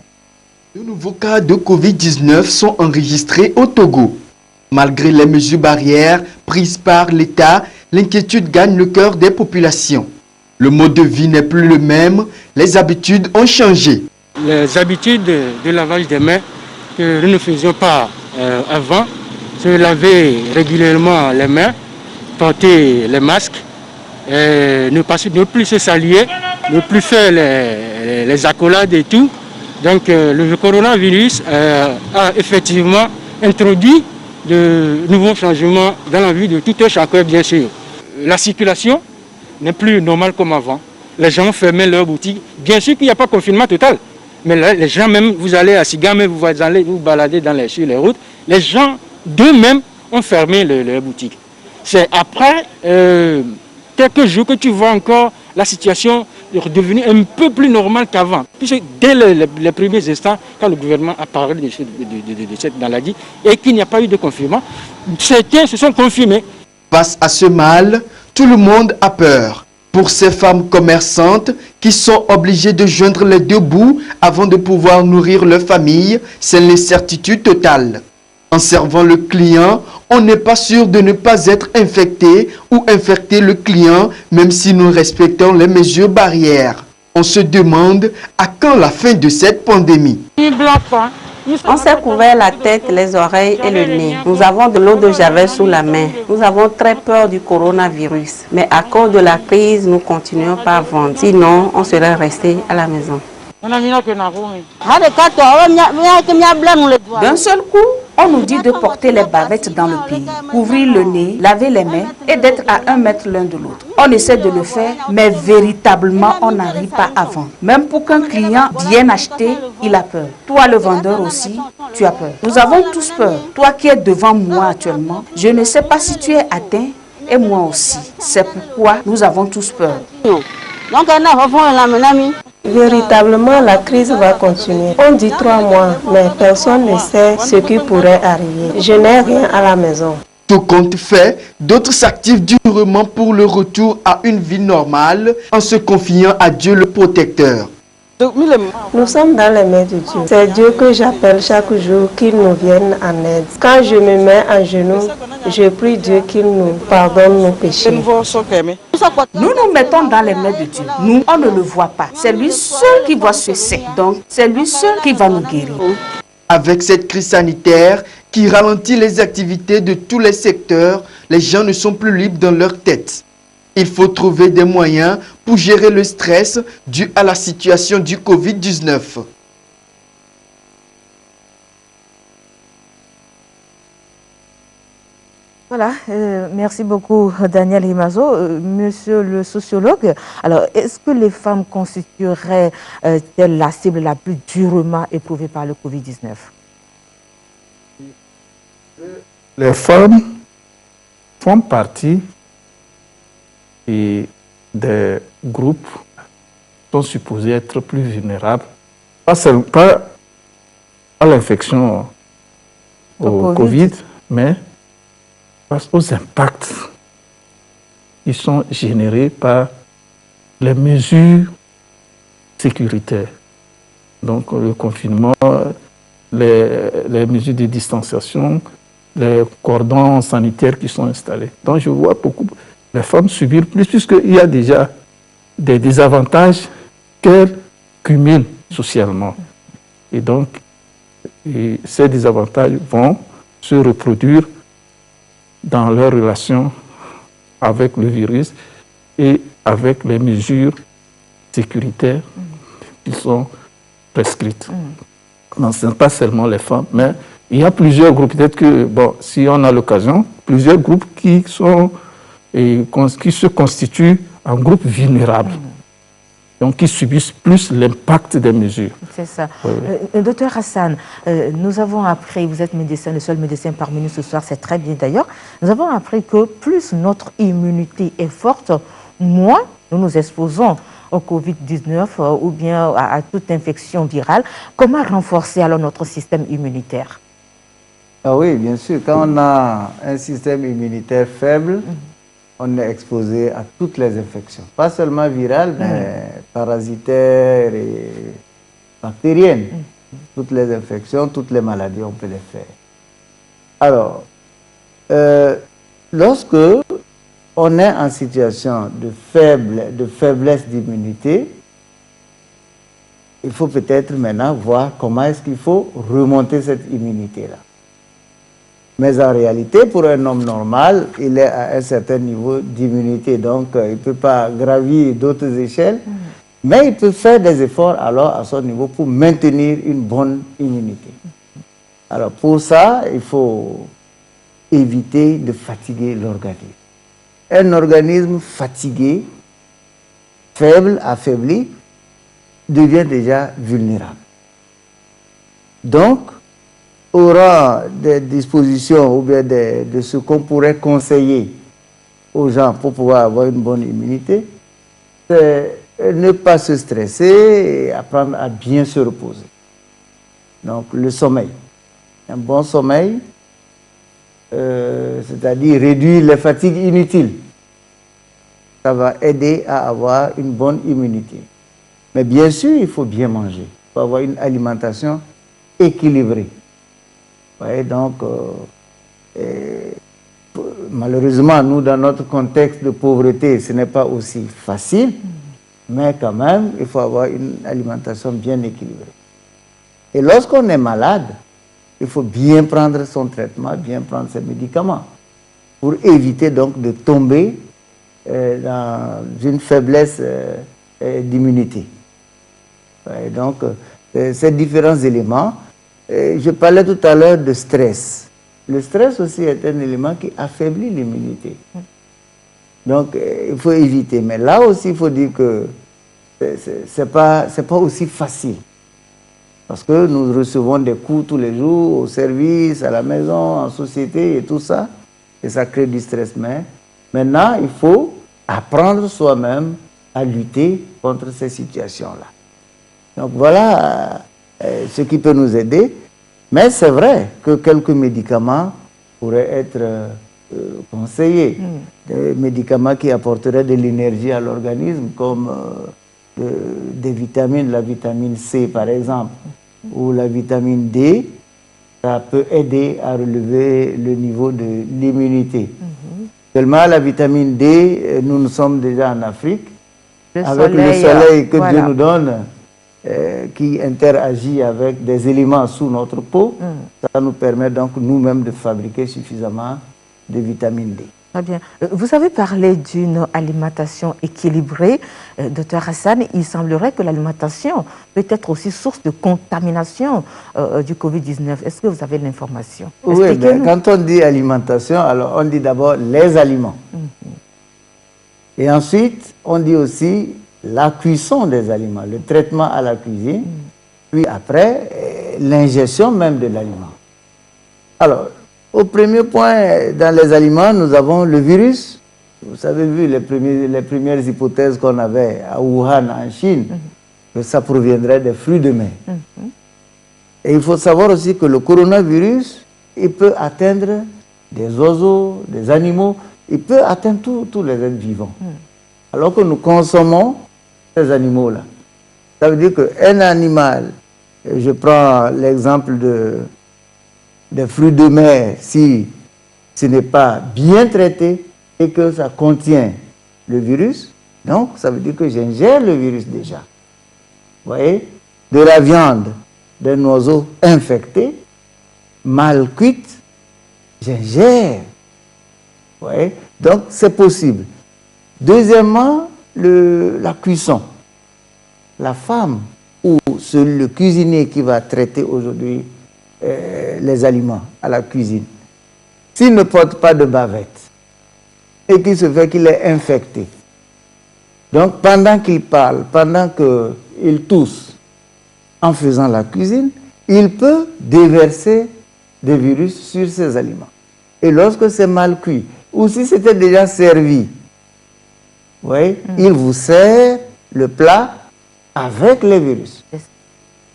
De nouveaux cas de Covid-19 sont enregistrés au Togo. Malgré les mesures barrières prises par l'État, l'inquiétude gagne le cœur des populations. Le mode de vie n'est plus le même, les habitudes ont changé. Les habitudes de lavage des mains que nous ne faisions pas avant, se laver régulièrement les mains, porter les masques, ne plus se saluer, ne plus faire les accolades et tout. Donc le coronavirus a effectivement introduit de nouveaux changements dans la vie de tout un chacun, bien sûr. La circulation n'est plus normale comme avant. Les gens fermaient leurs boutiques. Bien sûr qu'il n'y a pas de confinement total. Mais là, les gens, même, vous allez à Sigame, vous allez vous balader sur les routes, les gens d'eux-mêmes ont fermé leurs boutiques. C'est après quelques jours que tu vois encore la situation devenue un peu plus normale qu'avant. Puisque dès les premiers instants, quand le gouvernement a parlé de cette maladie et qu'il n'y a pas eu de confinement, certains se sont confirmés. Face à ce mal, tout le monde a peur. Pour ces femmes commerçantes qui sont obligées de joindre les deux bouts avant de pouvoir nourrir leur famille, c'est l'incertitude totale. En servant le client, on n'est pas sûr de ne pas être infecté ou infecter le client, même si nous respectons les mesures barrières. On se demande à quand la fin de cette pandémie. On s'est couvert la tête, les oreilles et le nez. Nous avons de l'eau de javel sous la main. Nous avons très peur du coronavirus. Mais à cause de la crise, nous continuons pas à vendre. Sinon, on serait resté à la maison. D'un seul coup, on nous dit de porter les bavettes dans le pays, couvrir le nez, laver les mains et d'être à 1 mètre l'un de l'autre. On essaie de le faire, mais véritablement, on n'arrive pas à vendre. Même pour qu'un client vienne acheter, il a peur. Toi, le vendeur aussi, tu as peur. Nous avons tous peur. Toi qui es devant moi actuellement, je ne sais pas si tu es atteint et moi aussi. C'est pourquoi nous avons tous peur. Véritablement, la crise va continuer. On dit 3 mois, mais personne ne sait ce qui pourrait arriver. Je n'ai rien à la maison. Tout compte fait, d'autres s'activent durement pour le retour à une vie normale en se confiant à Dieu le protecteur. Nous sommes dans les mains de Dieu. C'est Dieu que j'appelle chaque jour qu'il nous vienne en aide. Quand je me mets à genoux, je prie Dieu qu'il nous pardonne nos péchés. Nous nous mettons dans les mains de Dieu. Nous, on ne le voit pas. C'est lui seul qui voit ce que c'est. Donc, c'est lui seul qui va nous guérir. Avec cette crise sanitaire qui ralentit les activités de tous les secteurs, les gens ne sont plus libres dans leur tête. Il faut trouver des moyens pour gérer le stress dû à la situation du Covid-19. Voilà, merci beaucoup Daniel Himazo. Monsieur le sociologue, alors est-ce que les femmes constitueraient la cible la plus durement éprouvée par le Covid-19? Les femmes font partie et des groupes sont supposés être plus vulnérables, pas à l'infection au Covid, mais aux impacts qui sont générés par les mesures sécuritaires. Donc le confinement, les mesures de distanciation, les cordons sanitaires qui sont installés. Donc je vois beaucoup les femmes subir plus, puisqu'il y a déjà des désavantages qu'elles cumulent socialement. Et donc, ces désavantages vont se reproduire dans leur relation avec le virus et avec les mesures sécuritaires qui sont prescrites. Non, ce n'est pas seulement les femmes, mais il y a plusieurs groupes. Peut-être que, bon, si on a l'occasion, plusieurs groupes qui se constituent en groupes vulnérables. Donc, qui subissent plus l'impact des mesures. C'est ça. Oui. Docteur Hassan, nous avons appris, vous êtes médecin, le seul médecin parmi nous ce soir, c'est très bien d'ailleurs, nous avons appris que plus notre immunité est forte, moins nous nous exposons au Covid-19 ou bien à toute infection virale. Comment renforcer alors notre système immunitaire? Ah oui, bien sûr. Quand on a un système immunitaire faible, on est exposé à toutes les infections. Pas seulement virales, mais parasitaires et bactériennes. Toutes les infections, toutes les maladies, on peut les faire. Alors, lorsque on est en situation de faiblesse d'immunité, il faut peut-être maintenant voir comment est-ce qu'il faut remonter cette immunité-là. Mais en réalité, pour un homme normal, il est à un certain niveau d'immunité, donc il ne peut pas gravir d'autres échelles, mais il peut faire des efforts alors à son niveau pour maintenir une bonne immunité. Alors pour ça, il faut éviter de fatiguer l'organisme. Un organisme fatigué, faible, affaibli, devient déjà vulnérable. Donc, au rang des dispositions ou bien de ce qu'on pourrait conseiller aux gens pour pouvoir avoir une bonne immunité, c'est ne pas se stresser et apprendre à bien se reposer. Donc le sommeil. Un bon sommeil, c'est-à-dire réduire les fatigues inutiles. Ça va aider à avoir une bonne immunité. Mais bien sûr, il faut bien manger. Il faut avoir une alimentation équilibrée. Ouais, donc, malheureusement, nous, dans notre contexte de pauvreté, ce n'est pas aussi facile, mais quand même, il faut avoir une alimentation bien équilibrée. Et lorsqu'on est malade, il faut bien prendre son traitement, bien prendre ses médicaments, pour éviter donc de tomber dans une faiblesse d'immunité. Ouais, donc, ces différents éléments. Je parlais tout à l'heure de stress. Le stress aussi est un élément qui affaiblit l'immunité. Donc, il faut éviter. Mais là aussi, il faut dire que ce n'est pas aussi facile. Parce que nous recevons des coups tous les jours, au service, à la maison, en société et tout ça. Et ça crée du stress. Mais maintenant, il faut apprendre soi-même à lutter contre ces situations-là. Donc voilà ce qui peut nous aider. Mais c'est vrai que quelques médicaments pourraient être conseillés. Des médicaments qui apporteraient de l'énergie à l'organisme, comme des vitamines, la vitamine C par exemple, ou la vitamine D. Ça peut aider à relever le niveau de l'immunité. Seulement, la vitamine D, nous sommes déjà en Afrique, avec le soleil que Dieu nous donne, qui interagit avec des éléments sous notre peau. Ça nous permet donc nous-mêmes de fabriquer suffisamment de vitamine D. Très bien. Vous avez parlé d'une alimentation équilibrée. Dr Hassan, il semblerait que l'alimentation peut être aussi source de contamination du Covid-19. Est-ce que vous avez l'information? Oui, quand on dit alimentation, alors on dit d'abord les aliments. Et ensuite, on dit aussi la cuisson des aliments, le traitement à la cuisine, puis après, l'ingestion même de l'aliment. Alors, au premier point, dans les aliments, nous avons le virus. Vous avez vu les premières hypothèses qu'on avait à Wuhan, en Chine, que ça proviendrait des fruits de mer. Et il faut savoir aussi que le coronavirus, il peut atteindre des oiseaux, des animaux, il peut atteindre tous les êtres vivants. Alors que nous consommons ces animaux-là. Ça veut dire qu'un animal, je prends l'exemple des fruits de mer, si ce n'est pas bien traité et que ça contient le virus, donc ça veut dire que j'ingère le virus déjà. Vous voyez, de la viande d'un oiseau infecté, mal cuite, j'ingère. Vous voyez, donc c'est possible. Deuxièmement, la cuisson. La femme ou le cuisinier qui va traiter aujourd'hui les aliments à la cuisine, s'il ne porte pas de bavette et qu'il se fait qu'il est infecté, donc pendant qu'il parle, pendant qu'il tousse en faisant la cuisine, il peut déverser des virus sur ces aliments. Et lorsque c'est mal cuit, ou si c'était déjà servi, vous voyez, il vous sert le plat avec les virus.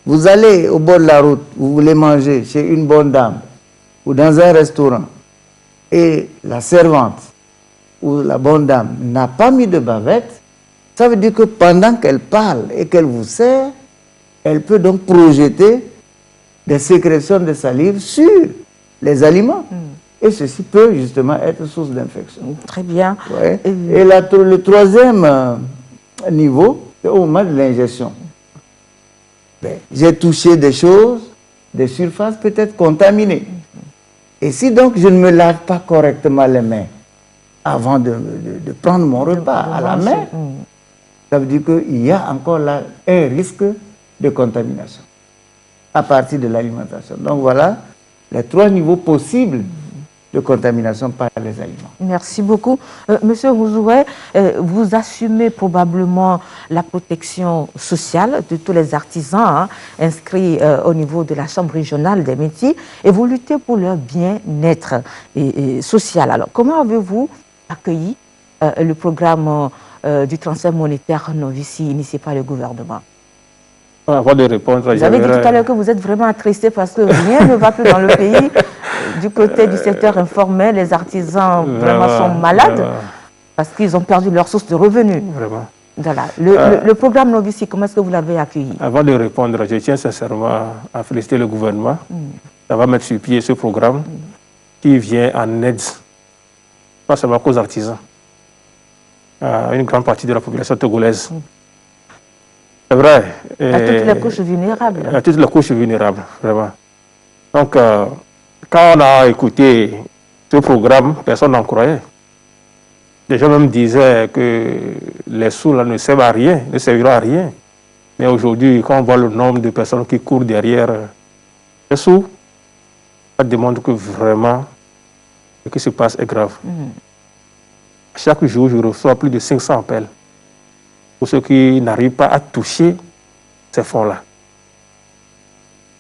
Vous allez au bord de la route, vous voulez manger chez une bonne dame ou dans un restaurant et la servante ou la bonne dame n'a pas mis de bavette, ça veut dire que pendant qu'elle parle et qu'elle vous sert, elle peut donc projeter des sécrétions de salive sur les aliments. Et ceci peut justement être source d'infection. Très bien. Ouais. Et le troisième niveau, c'est au moment de l'ingestion. J'ai touché des choses, des surfaces peut-être contaminées. Et si donc je ne me lave pas correctement les mains avant de prendre mon repas à la main, ça veut dire qu'il y a encore là un risque de contamination à partir de l'alimentation. Donc voilà les trois niveaux possibles de contamination par les aliments. Merci beaucoup. Monsieur Rouzoué, vous assumez probablement la protection sociale de tous les artisans inscrits au niveau de la Chambre régionale des métiers et vous luttez pour leur bien-être social. Alors, comment avez-vous accueilli le programme du transfert monétaire Novici initié par le gouvernement? Avant de répondre, vous avez dit tout à l'heure que vous êtes vraiment attristé parce que rien ne va plus dans le pays. Du côté du secteur informel, les artisans vraiment sont malades parce qu'ils ont perdu leur source de revenus. Vraiment. Voilà. Le programme Novici, comment est-ce que vous l'avez accueilli? Avant de répondre, je tiens sincèrement à féliciter le gouvernement. Ça va mettre sur pied ce programme qui vient en aide, pas seulement aux artisans, à une grande partie de la population togolaise. C'est vrai. À toutes les couches vulnérables. À toutes les couches vulnérables, vraiment. Donc, quand on a écouté ce programme, personne n'en croyait. Les gens même disaient que les sous là ne servent à rien, ne serviront à rien. Mais aujourd'hui, quand on voit le nombre de personnes qui courent derrière les sous, ça démontre que vraiment ce qui se passe est grave. Chaque jour, je reçois plus de 500 appels pour ceux qui n'arrivent pas à toucher ces fonds-là.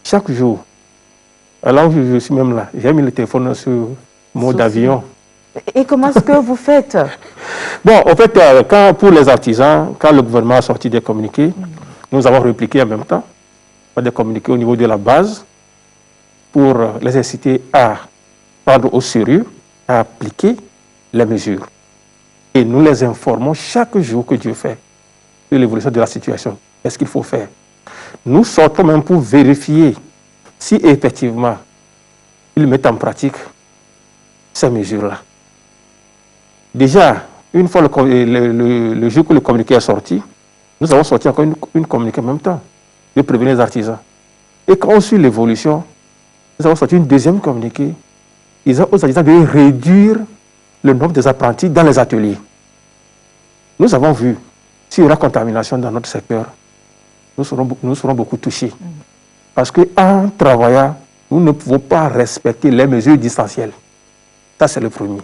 Chaque jour. Alors je suis même là. J'ai mis le téléphone sur mode avion. Et comment est-ce que vous faites? Bon, en fait, pour les artisans, quand le gouvernement a sorti des communiqués, nous avons répliqué en même temps par des communiqués au niveau de la base pour les inciter à prendre au sérieux, à appliquer les mesures. Et nous les informons chaque jour que Dieu fait de l'évolution de la situation. Qu'est-ce qu'il faut faire? Nous sortons même pour vérifier si effectivement ils mettent en pratique ces mesures-là. Déjà, une fois le jour que le communiqué est sorti, nous avons sorti encore une communiqué en même temps de prévenir les artisans. Et quand on suit l'évolution, nous avons sorti une deuxième communiqué disant aux artisans de réduire le nombre des apprentis dans les ateliers. Nous avons vu, s'il y aura contamination dans notre secteur, nous serons beaucoup touchés. Parce qu'en travaillant, nous ne pouvons pas respecter les mesures distancielles. Ça, c'est le premier.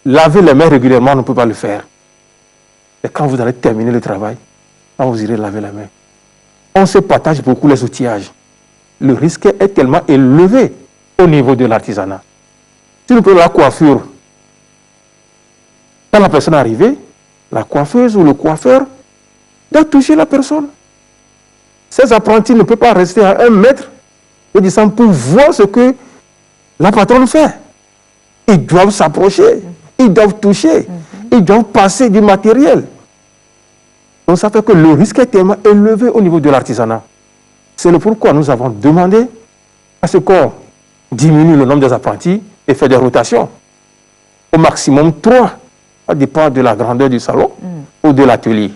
Laver les mains régulièrement, on ne peut pas le faire. Et quand vous allez terminer le travail, quand vous irez laver les mains, on se partage beaucoup les outillages. Le risque est tellement élevé au niveau de l'artisanat. Si nous prenons la coiffure, quand la personne est arrivée, la coiffeuse ou le coiffeur doit toucher la personne. Ces apprentis ne peuvent pas rester à 1 mètre de distance pour voir ce que la patronne fait. Ils doivent s'approcher, ils doivent toucher, ils doivent passer du matériel. Donc ça fait que le risque est tellement élevé au niveau de l'artisanat. C'est le pourquoi nous avons demandé à ce qu'on diminue le nombre des apprentis et fait des rotations. Au maximum 3, ça dépend de la grandeur du salon ou de l'atelier.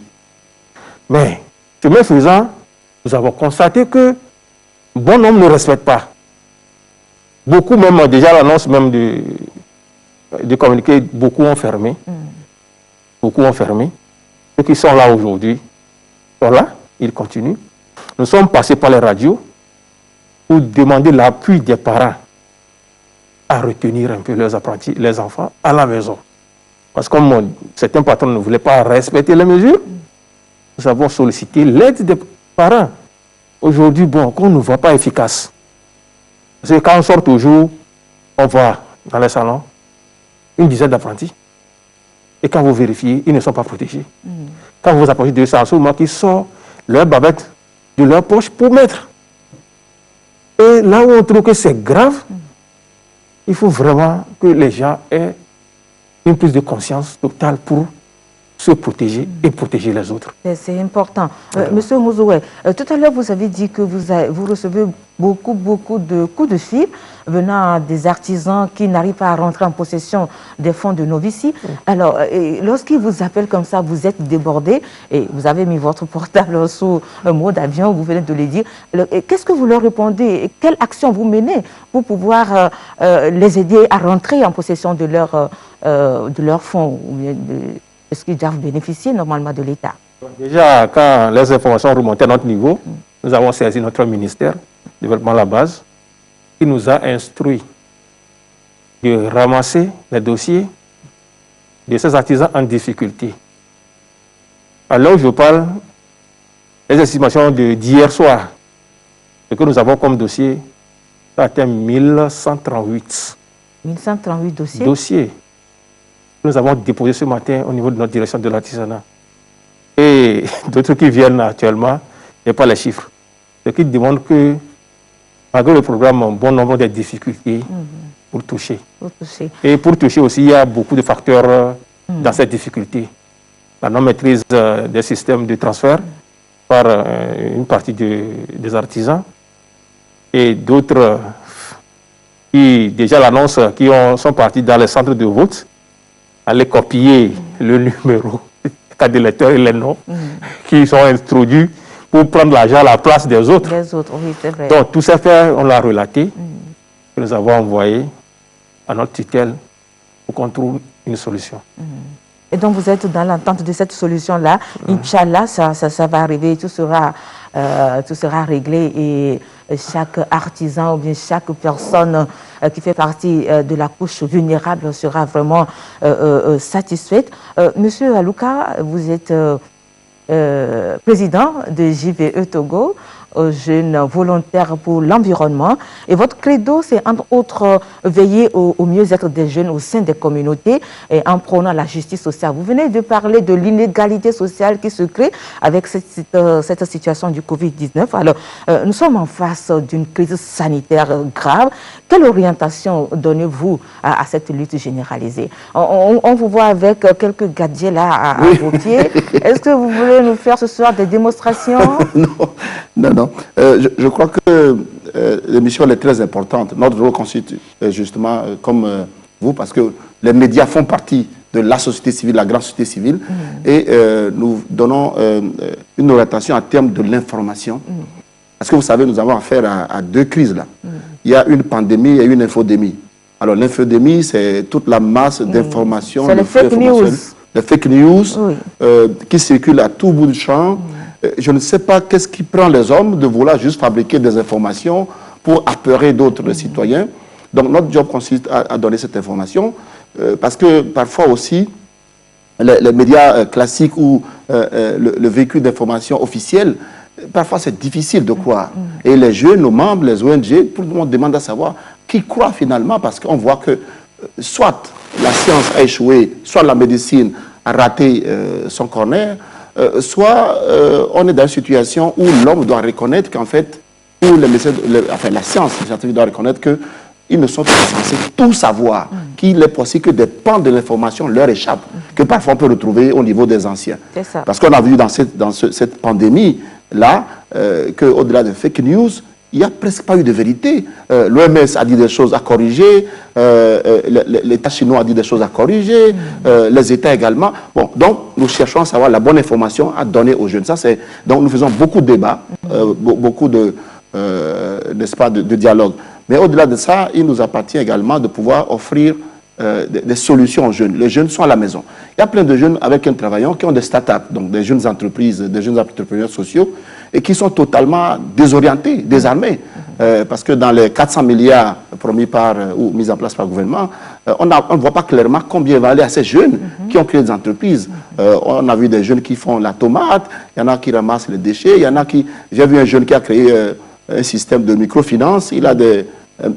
Mais, chemin faisant, nous avons constaté que bon nombre ne respectent pas. Beaucoup même, déjà l'annonce même de communiquer, beaucoup ont fermé. Beaucoup ont fermé. Ceux qui sont là aujourd'hui sont là, ils continuent. Nous sommes passés par les radios pour demander l'appui des parents à retenir un peu leurs apprentis, les enfants, à la maison. Parce que comme certains patrons ne voulaient pas respecter les mesures, nous avons sollicité l'aide des parents. Aujourd'hui, bon, qu'on ne voit pas efficace. Parce que quand on sort toujours, on voit dans les salons une dizaine d'apprentis. Et quand vous vérifiez, ils ne sont pas protégés. Quand vous approchez de ça, en qui sortent leur bavette de leur poche pour mettre. Et là où on trouve que c'est grave, il faut vraiment que les gens aient une prise de conscience totale pour se protéger et protéger les autres. C'est important. Monsieur Mouzoué, tout à l'heure, vous avez dit que vous recevez beaucoup de coups de fil venant des artisans qui n'arrivent pas à rentrer en possession des fonds de novices. Alors, lorsqu'ils vous appellent comme ça, vous êtes débordé et vous avez mis votre portable sous un mode d'avion, vous venez de le dire. Qu'est-ce que vous leur répondez? Quelle action vous menez pour pouvoir les aider à rentrer en possession de leurs fonds? Est-ce qu'ils doivent bénéficier normalement de l'État? Déjà, quand les informations remontaient à notre niveau, nous avons saisi notre ministère, développement à la base, qui nous a instruit de ramasser les dossiers de ces artisans en difficulté. Alors, je parle des estimations d'hier soir. Ce que nous avons comme dossier, ça atteint 1138. 1138 dossiers? Dossiers. Nous avons déposé ce matin au niveau de notre direction de l'artisanat. Et d'autres qui viennent actuellement, il n'y a pas les chiffres. Ce qui demande que, malgré le programme, un bon nombre de difficultés pour toucher. Et pour toucher aussi, il y a beaucoup de facteurs dans cette difficulté. La non-maîtrise des systèmes de transfert par une partie des artisans et d'autres qui, déjà l'annonce, qui sont partis dans les centres de vote, aller copier le numéro des électeurs et les noms qui sont introduits pour prendre l'argent à la place des autres. Oui, c'est vrai. Donc, tout ça fait, on l'a relaté, que nous avons envoyé à notre tutelle pour qu'on trouve une solution. Et donc, vous êtes dans l'attente de cette solution-là. Inch'Allah, ça va arriver, tout sera réglé et chaque artisan ou bien chaque personne qui fait partie de la couche vulnérable sera vraiment satisfaite. Monsieur Alouka, vous êtes président de JVE Togo. jeunes volontaires pour l'environnement. Et votre credo, c'est entre autres veiller au mieux-être des jeunes au sein des communautés et en prônant la justice sociale. Vous venez de parler de l'inégalité sociale qui se crée avec cette situation du Covid-19. Alors, nous sommes en face d'une crise sanitaire grave. Quelle orientation donnez-vous à cette lutte généralisée? On vous voit avec quelques gadgets là à vos pieds. Est-ce que vous voulez nous faire ce soir des démonstrations? Non. Je crois que l'émission est très importante. Notre rôle consiste justement comme vous, parce que les médias font partie de la société civile, la grande société civile, et nous donnons une orientation en termes de l'information. Parce que vous savez, nous avons affaire à deux crises là. Il y a une pandémie et une infodémie. Alors l'infodémie, c'est toute la masse d'informations. C'est les fake news. Les fake news qui circulent à tout bout du champ. Je ne sais pas qu'est-ce qui prend les hommes de vouloir juste fabriquer des informations pour apeurer d'autres citoyens. Donc notre job consiste à donner cette information parce que parfois aussi, les médias classiques ou le véhicule d'information officiel, parfois c'est difficile de croire. Et les jeunes, nos membres, les ONG, tout le monde demande à savoir qui croit finalement, parce qu'on voit que soit la science a échoué, soit la médecine a raté son corner, soit on est dans une situation où l'homme doit reconnaître qu'en fait, où la science doit reconnaître qu'ils ne sont pas censés tout savoir, qu'il est possible que des pans de l'information leur échappent, que parfois on peut retrouver au niveau des anciens. Parce qu'on a vu dans cette pandémie-là, qu'au-delà de fake news, il n'y a presque pas eu de vérité. L'OMS a dit des choses à corriger, l'État chinois a dit des choses à corriger, les États également. Bon, donc, nous cherchons à savoir la bonne information à donner aux jeunes. Donc, nous faisons beaucoup de débats, beaucoup de dialogue. Mais au-delà de ça, il nous appartient également de pouvoir offrir des solutions aux jeunes. Les jeunes sont à la maison. Il y a plein de jeunes avec qui nous travaillons qui ont des start-up, donc des jeunes entreprises, des jeunes entrepreneurs sociaux, et qui sont totalement désorientés, désarmés. Parce que dans les 400 milliards promis ou mis en place par le gouvernement, on ne voit pas clairement combien va aller à ces jeunes qui ont créé des entreprises. On a vu des jeunes qui font la tomate, il y en a qui ramassent les déchets, il y en a qui... J'ai vu un jeune qui a créé un système de microfinance, il a des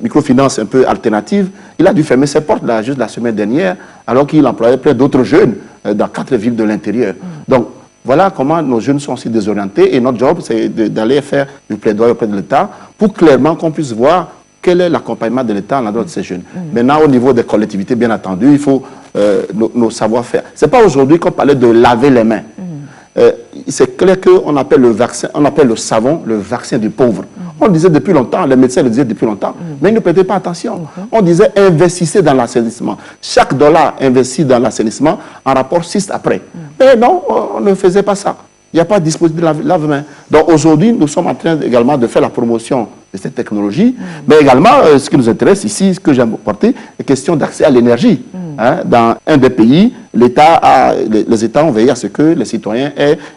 microfinances un peu alternatives. Il a dû fermer ses portes là, juste la semaine dernière, alors qu'il employait plein d'autres jeunes dans 4 villes de l'intérieur. Donc, voilà comment nos jeunes sont aussi désorientés, et notre job, c'est d'aller faire du plaidoyer auprès de l'État pour clairement qu'on puisse voir quel est l'accompagnement de l'État à l'endroit de ces jeunes. Maintenant, au niveau des collectivités, bien entendu, il faut nos savoir-faire. Ce n'est pas aujourd'hui qu'on parlait de laver les mains. C'est clair qu'on appelle le savon le vaccin du pauvre. On le disait depuis longtemps, les médecins le disaient depuis longtemps, mais ils ne prêtaient pas attention. On disait investissez dans l'assainissement. Chaque dollar investi dans l'assainissement en rapporte 6 après. Mais non, on ne faisait pas ça. Il n'y a pas de dispositif de lave-main. Donc aujourd'hui, nous sommes en train également de faire la promotion de cette technologie, mais également, ce qui nous intéresse ici, ce que j'aime porter, est question d'accès à l'énergie. Dans un des pays, les États ont veillé à ce que les citoyens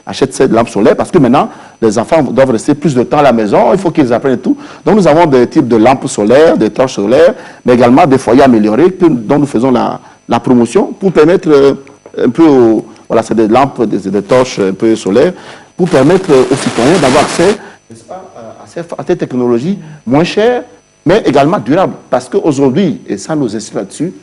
achètent ces lampes solaires, parce que maintenant, les enfants doivent rester plus de temps à la maison, il faut qu'ils apprennent tout. Donc nous avons des types de lampes solaires, des torches solaires, mais également des foyers améliorés dont nous faisons la promotion pour permettre un peu voilà, c'est des lampes, des torches un peu solaires, pour permettre aux citoyens d'avoir accès, n'est-ce pas, à ces technologies moins chères, mais également durables. Parce qu'aujourd'hui, et ça nous insiste là-dessus,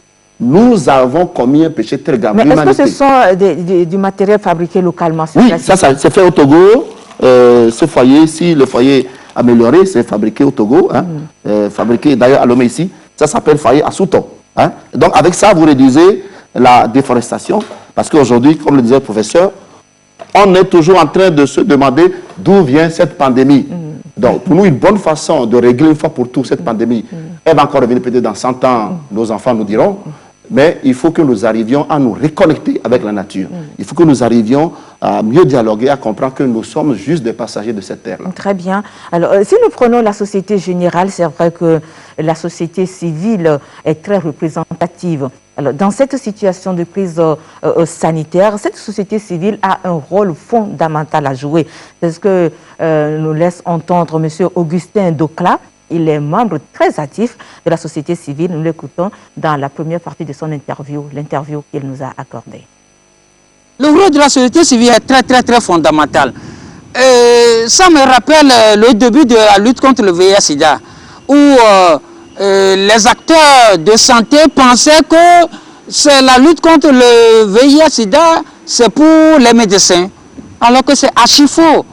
nous avons commis un péché très grave. Mais est-ce que ce sont du matériel fabriqué localement? Oui, ça c'est fait au Togo. Ce foyer ici, le foyer amélioré, c'est fabriqué au Togo. Fabriqué d'ailleurs à Lomé ici. Ça s'appelle foyer à Souto. Donc avec ça, vous réduisez la déforestation. Parce qu'aujourd'hui, comme le disait le professeur, on est toujours en train de se demander d'où vient cette pandémie. Donc, pour nous, une bonne façon de régler une fois pour toutes cette pandémie, elle va encore revenir peut-être dans 100 ans, nos enfants nous diront, mais il faut que nous arrivions à nous reconnecter avec la nature. Il faut que nous arrivions à mieux dialoguer, à comprendre que nous sommes juste des passagers de cette terre-là. Très bien. Alors, si nous prenons la société générale, c'est vrai que la société civile est très représentative. Alors, dans cette situation de crise sanitaire, cette société civile a un rôle fondamental à jouer. C'est ce que nous laisse entendre M. Augustin Docla. Il est membre très actif de la société civile. Nous l'écoutons dans la première partie de son interview, l'interview qu'il nous a accordée. Le rôle de la société civile est très fondamental. Ça me rappelle le début de la lutte contre le VIH-Sida, où les acteurs de santé pensaient que c'est la lutte contre le VIH-Sida, c'est pour les médecins, alors que c'est archi faux.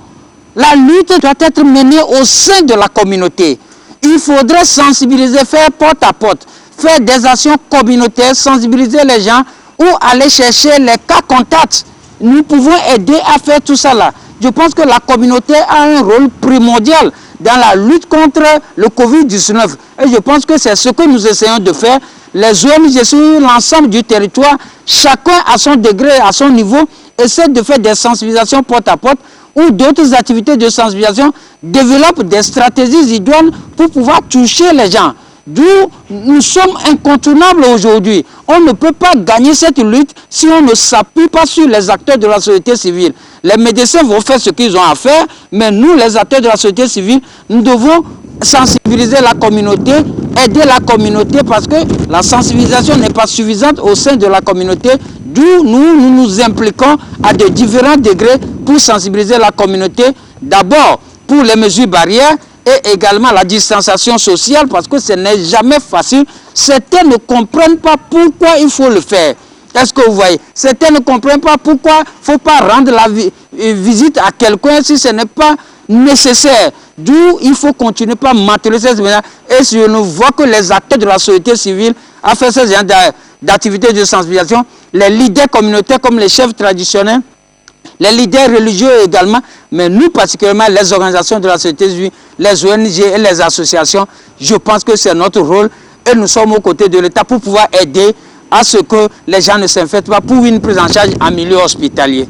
La lutte doit être menée au sein de la communauté. Il faudrait sensibiliser, faire porte à porte, faire des actions communautaires, sensibiliser les gens ou aller chercher les cas contacts. Nous pouvons aider à faire tout ça là. Je pense que la communauté a un rôle primordial dans la lutte contre le Covid-19. Et je pense que c'est ce que nous essayons de faire. Les ONG sur l'ensemble du territoire, chacun à son degré, à son niveau, essaie de faire des sensibilisations porte à porte ou d'autres activités de sensibilisation, développent des stratégies idoines pour pouvoir toucher les gens. D'où nous sommes incontournables aujourd'hui. On ne peut pas gagner cette lutte si on ne s'appuie pas sur les acteurs de la société civile. Les médecins vont faire ce qu'ils ont à faire, mais nous, les acteurs de la société civile, nous devons sensibiliser la communauté, aider la communauté, parce que la sensibilisation n'est pas suffisante au sein de la communauté, d'où nous nous impliquons à de différents degrés pour sensibiliser la communauté, d'abord pour les mesures barrières, et également la distanciation sociale, parce que ce n'est jamais facile. Certains ne comprennent pas pourquoi il faut le faire. Est-ce que vous voyez? Certains ne comprennent pas pourquoi il ne faut pas rendre la visite à quelqu'un si ce n'est pas nécessaire. D'où il faut continuer par maintenir ces mesures. Et si je ne vois que les acteurs de la société civile à faire ce genre d'activités de sensibilisation, les leaders communautaires comme les chefs traditionnels, les leaders religieux également, mais nous particulièrement les organisations de la société civile, les ONG et les associations, je pense que c'est notre rôle et nous sommes aux côtés de l'État pour pouvoir aider à ce que les gens ne s'infectent pas pour une prise en charge en milieu hospitalier.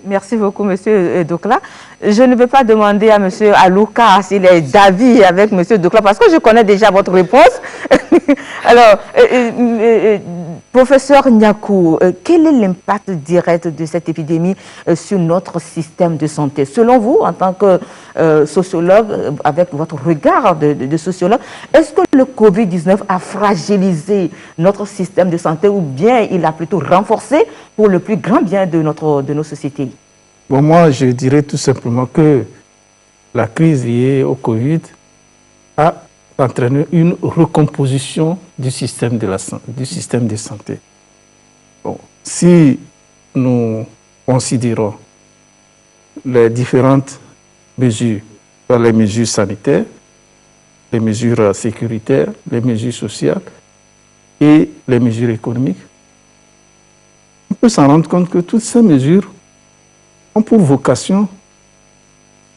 Merci beaucoup, Monsieur Dokla. Je ne vais pas demander à Monsieur Alouka s'il est d'avis avec Monsieur Dokla, parce que je connais déjà votre réponse. Alors, professeur Niakou, quel est l'impact direct de cette épidémie sur notre système de santé? Selon vous, en tant que sociologue, avec votre regard de sociologue, est-ce que le Covid-19 a fragilisé notre système de santé ou bien il a plutôt renforcé pour le plus grand bien de nos sociétés? Bon, moi, je dirais tout simplement que la crise liée au Covid a entraîné une recomposition du système de santé. Bon, si nous considérons les différentes mesures, les mesures sanitaires, les mesures sécuritaires, les mesures sociales et les mesures économiques, on peut s'en rendre compte que toutes ces mesures ont pour vocation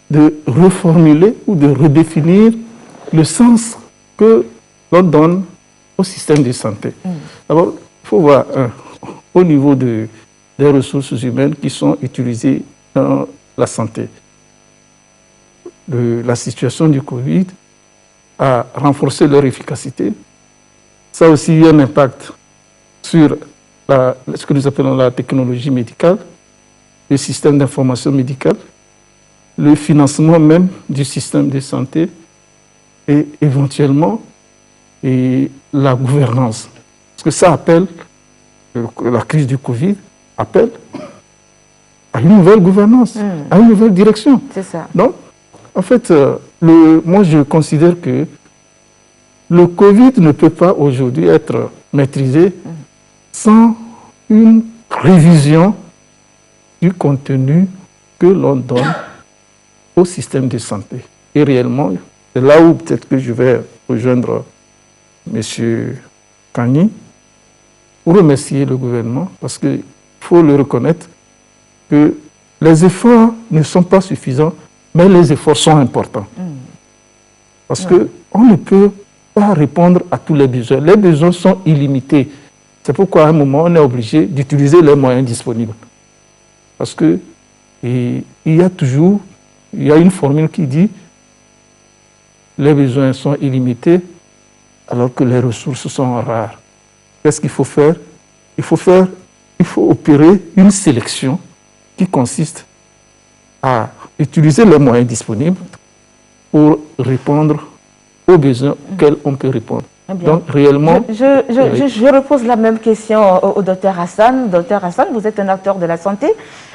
de reformuler ou de redéfinir le sens que l'on donne au système de santé. D'abord, il faut voir au niveau des ressources humaines qui sont utilisées dans la santé. La situation du Covid a renforcé leur efficacité. Ça a aussi eu un impact sur ce que nous appelons la technologie médicale, le système d'information médicale, le financement même du système de santé et éventuellement la gouvernance. Parce que ça appelle, la crise du Covid appelle à une nouvelle gouvernance, à une nouvelle direction. C'est ça. Donc, en fait, moi je considère que le Covid ne peut pas aujourd'hui être maîtrisé sans une révision du contenu que l'on donne au système de santé. Et réellement, c'est là où peut-être que je vais rejoindre M. Kani pour remercier le gouvernement, parce qu'il faut le reconnaître que les efforts ne sont pas suffisants, mais les efforts sont importants. Parce qu'on ne peut pas répondre à tous les besoins. Les besoins sont illimités. C'est pourquoi à un moment, on est obligé d'utiliser les moyens disponibles. Parce que il y a une formule qui dit les besoins sont illimités alors que les ressources sont rares. Qu'est-ce qu'il faut faire? Il faut opérer une sélection qui consiste à utiliser les moyens disponibles pour répondre aux besoins auxquels on peut répondre. Donc, réellement... Je repose la même question au docteur Hassan. Docteur Hassan, vous êtes un acteur de la santé.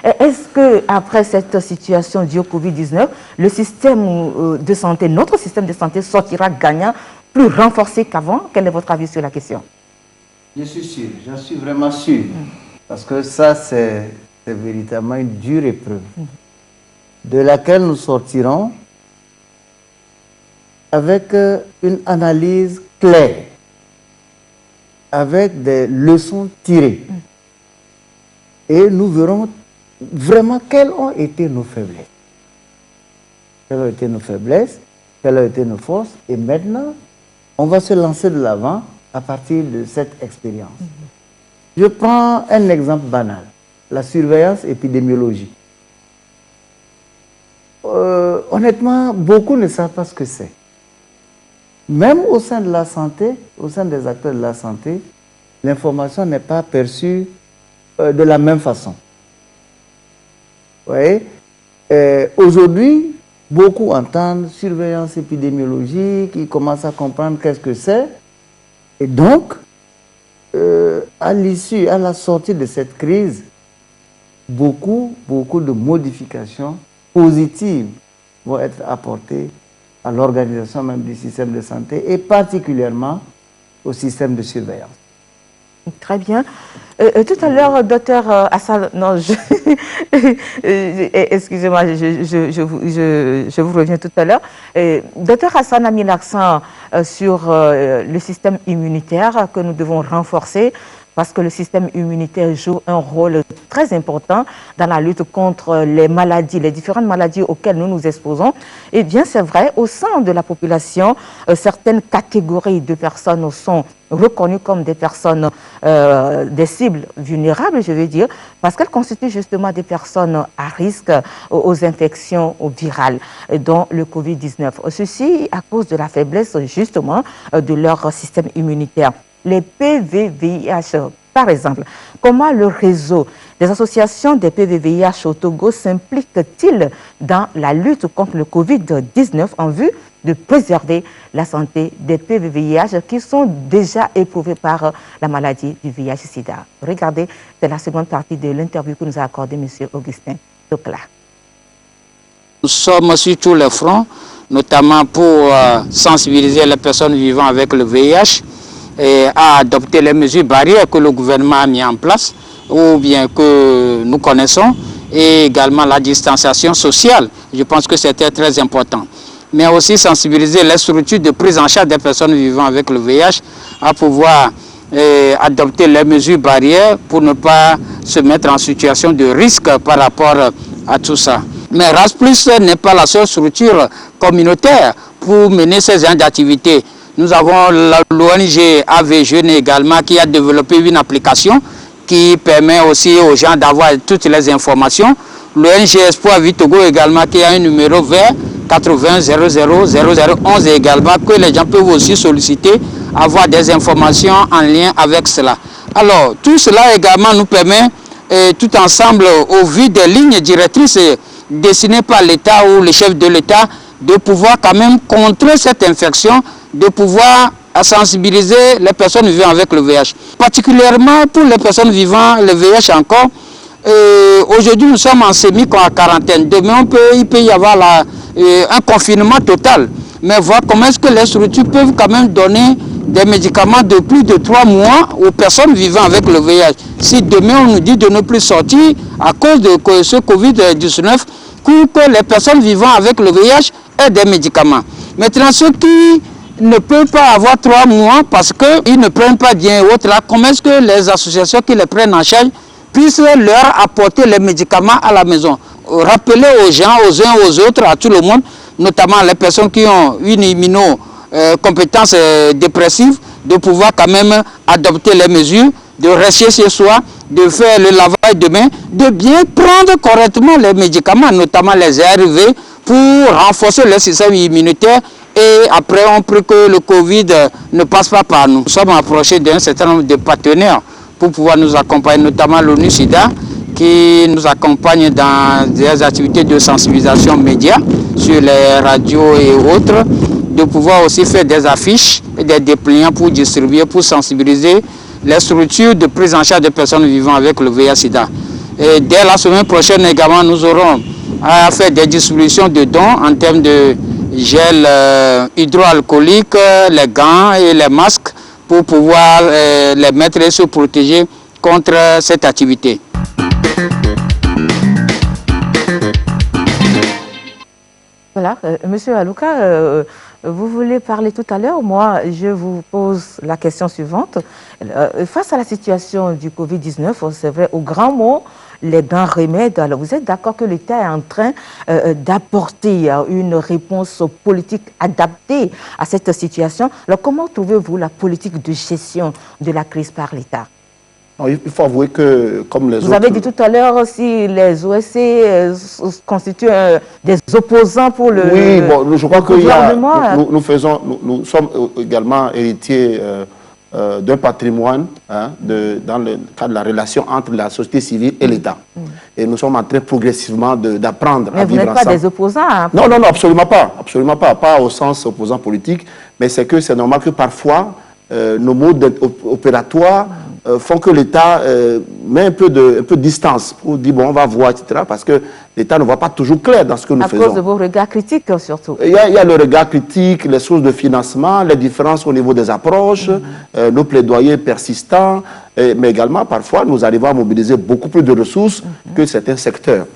Est-ce qu'après cette situation due au Covid-19, le système de santé, notre système de santé sortira gagnant, plus renforcé qu'avant? Quel est votre avis sur la question? Je suis sûr, j'en suis vraiment sûr. Parce que ça, c'est véritablement une dure épreuve de laquelle nous sortirons avec une analyse claire, avec des leçons tirées. Et nous verrons vraiment quelles ont été nos faiblesses. Quelles ont été nos faiblesses, quelles ont été nos forces. Et maintenant, on va se lancer de l'avant à partir de cette expérience. Je prends un exemple banal, la surveillance épidémiologique. Honnêtement, beaucoup ne savent pas ce que c'est. Même au sein de la santé, au sein des acteurs de la santé, l'information n'est pas perçue de la même façon. Vous voyez, aujourd'hui, beaucoup entendent surveillance épidémiologique, ils commencent à comprendre qu'est-ce que c'est. Et donc, à l'issue, à la sortie de cette crise, beaucoup de modifications positives vont être apportées à l'organisation même du système de santé et particulièrement au système de surveillance. Très bien. Tout à l'heure, docteur Hassan, non, excusez-moi, je vous reviens tout à l'heure. Docteur Hassan a mis l'accent sur le système immunitaire que nous devons renforcer parce que le système immunitaire joue un rôle très important dans la lutte contre les maladies, les différentes maladies auxquelles nous nous exposons. Eh bien, c'est vrai, au sein de la population, certaines catégories de personnes sont reconnues comme des personnes, des cibles vulnérables, je veux dire, parce qu'elles constituent justement des personnes à risque aux infections virales, dont le Covid-19. Ceci à cause de la faiblesse, justement, de leur système immunitaire. Les PVVIH, par exemple, comment le réseau des associations des PVVIH au Togo s'implique-t-il dans la lutte contre le Covid-19 en vue de préserver la santé des PVVIH qui sont déjà éprouvés par la maladie du VIH-Sida? Regardez, c'est la seconde partie de l'interview que nous a accordé M. Augustin Tokla. Nous sommes sur tous les fronts, notamment pour sensibiliser les personnes vivant avec le VIH et à adopter les mesures barrières que le gouvernement a mis en place ou bien que nous connaissons, et également la distanciation sociale. Je pense que c'était très important. Mais aussi sensibiliser les structures de prise en charge des personnes vivant avec le VIH à pouvoir adopter les mesures barrières pour ne pas se mettre en situation de risque par rapport à tout ça. Mais RASPLUS n'est pas la seule structure communautaire pour mener ces genres d'activités. Nous avons l'ONG AV Jeunes également qui a développé une application qui permet aussi aux gens d'avoir toutes les informations. L'ONG Espoir Vie Togo également qui a un numéro vert 80 00 0011 également que les gens peuvent aussi solliciter, avoir des informations en lien avec cela. Alors tout cela également nous permet tout ensemble au vu des lignes directrices dessinées par l'État ou le chef de l'État de pouvoir quand même contrer cette infection, de pouvoir sensibiliser les personnes vivant avec le VIH. Particulièrement pour les personnes vivant le VIH encore, aujourd'hui nous sommes en semi-quarantaine. Demain il peut y avoir un confinement total. Mais voir comment est-ce que les structures peuvent quand même donner des médicaments de plus de 3 mois aux personnes vivant avec le VIH. Si demain on nous dit de ne plus sortir à cause de ce Covid-19, que les personnes vivant avec le VIH aient des médicaments. Maintenant, ceux qui ne peuvent pas avoir 3 mois parce qu'ils ne prennent pas bien et autres là, comment est-ce que les associations qui les prennent en charge puissent leur apporter les médicaments à la maison? Rappeler aux gens, aux uns aux autres, à tout le monde, notamment les personnes qui ont une immunocompétence dépressive, de pouvoir quand même adopter les mesures, de rester chez soi, de faire le lavage de mains, de bien prendre correctement les médicaments, notamment les ARV, pour renforcer le système immunitaire. Et après, on prie que le Covid ne passe pas par nous. Nous sommes approchés d'un certain nombre de partenaires pour pouvoir nous accompagner, notamment l'ONU-SIDA, qui nous accompagne dans des activités de sensibilisation média sur les radios et autres, de pouvoir aussi faire des affiches et des dépliants pour distribuer, pour sensibiliser les structures de prise en charge des personnes vivant avec le VIH-Sida. Et dès la semaine prochaine également, nous aurons à faire des distributions de dons en termes de gel hydroalcoolique, les gants et les masques pour pouvoir les mettre et se protéger contre cette activité. Voilà, Monsieur Alouka, vous voulez parler tout à l'heure. Moi, je vous pose la question suivante. Face à la situation du Covid-19, c'est vrai, au grand mot, les grands remèdes, alors vous êtes d'accord que l'État est en train d'apporter une réponse politique adaptée à cette situation. Alors, comment trouvez-vous la politique de gestion de la crise par l'État? Il faut avouer que, comme les autres... Vous avez dit tout à l'heure si les OSC constituent des opposants pour le gouvernement. Oui, bon, je crois que nous sommes également héritiers d'un patrimoine dans le cadre de la relation entre la société civile et l'État. Et nous sommes en train progressivement d'apprendre à vivre ensemble. Mais vous n'êtes pas des opposants, hein? Non, non, non, absolument pas. Pas au sens opposant politique, mais c'est que c'est normal que parfois nos modes opératoires font que l'État met un peu de distance pour dire bon, on va voir, etc. Parce que l'État ne voit pas toujours clair dans ce que nous faisons. À cause de vos regards critiques, surtout. Il y a le regard critique, les sources de financement, les différences au niveau des approches, nos plaidoyers persistants, mais également, parfois, nous arrivons à mobiliser beaucoup plus de ressources que certains secteurs.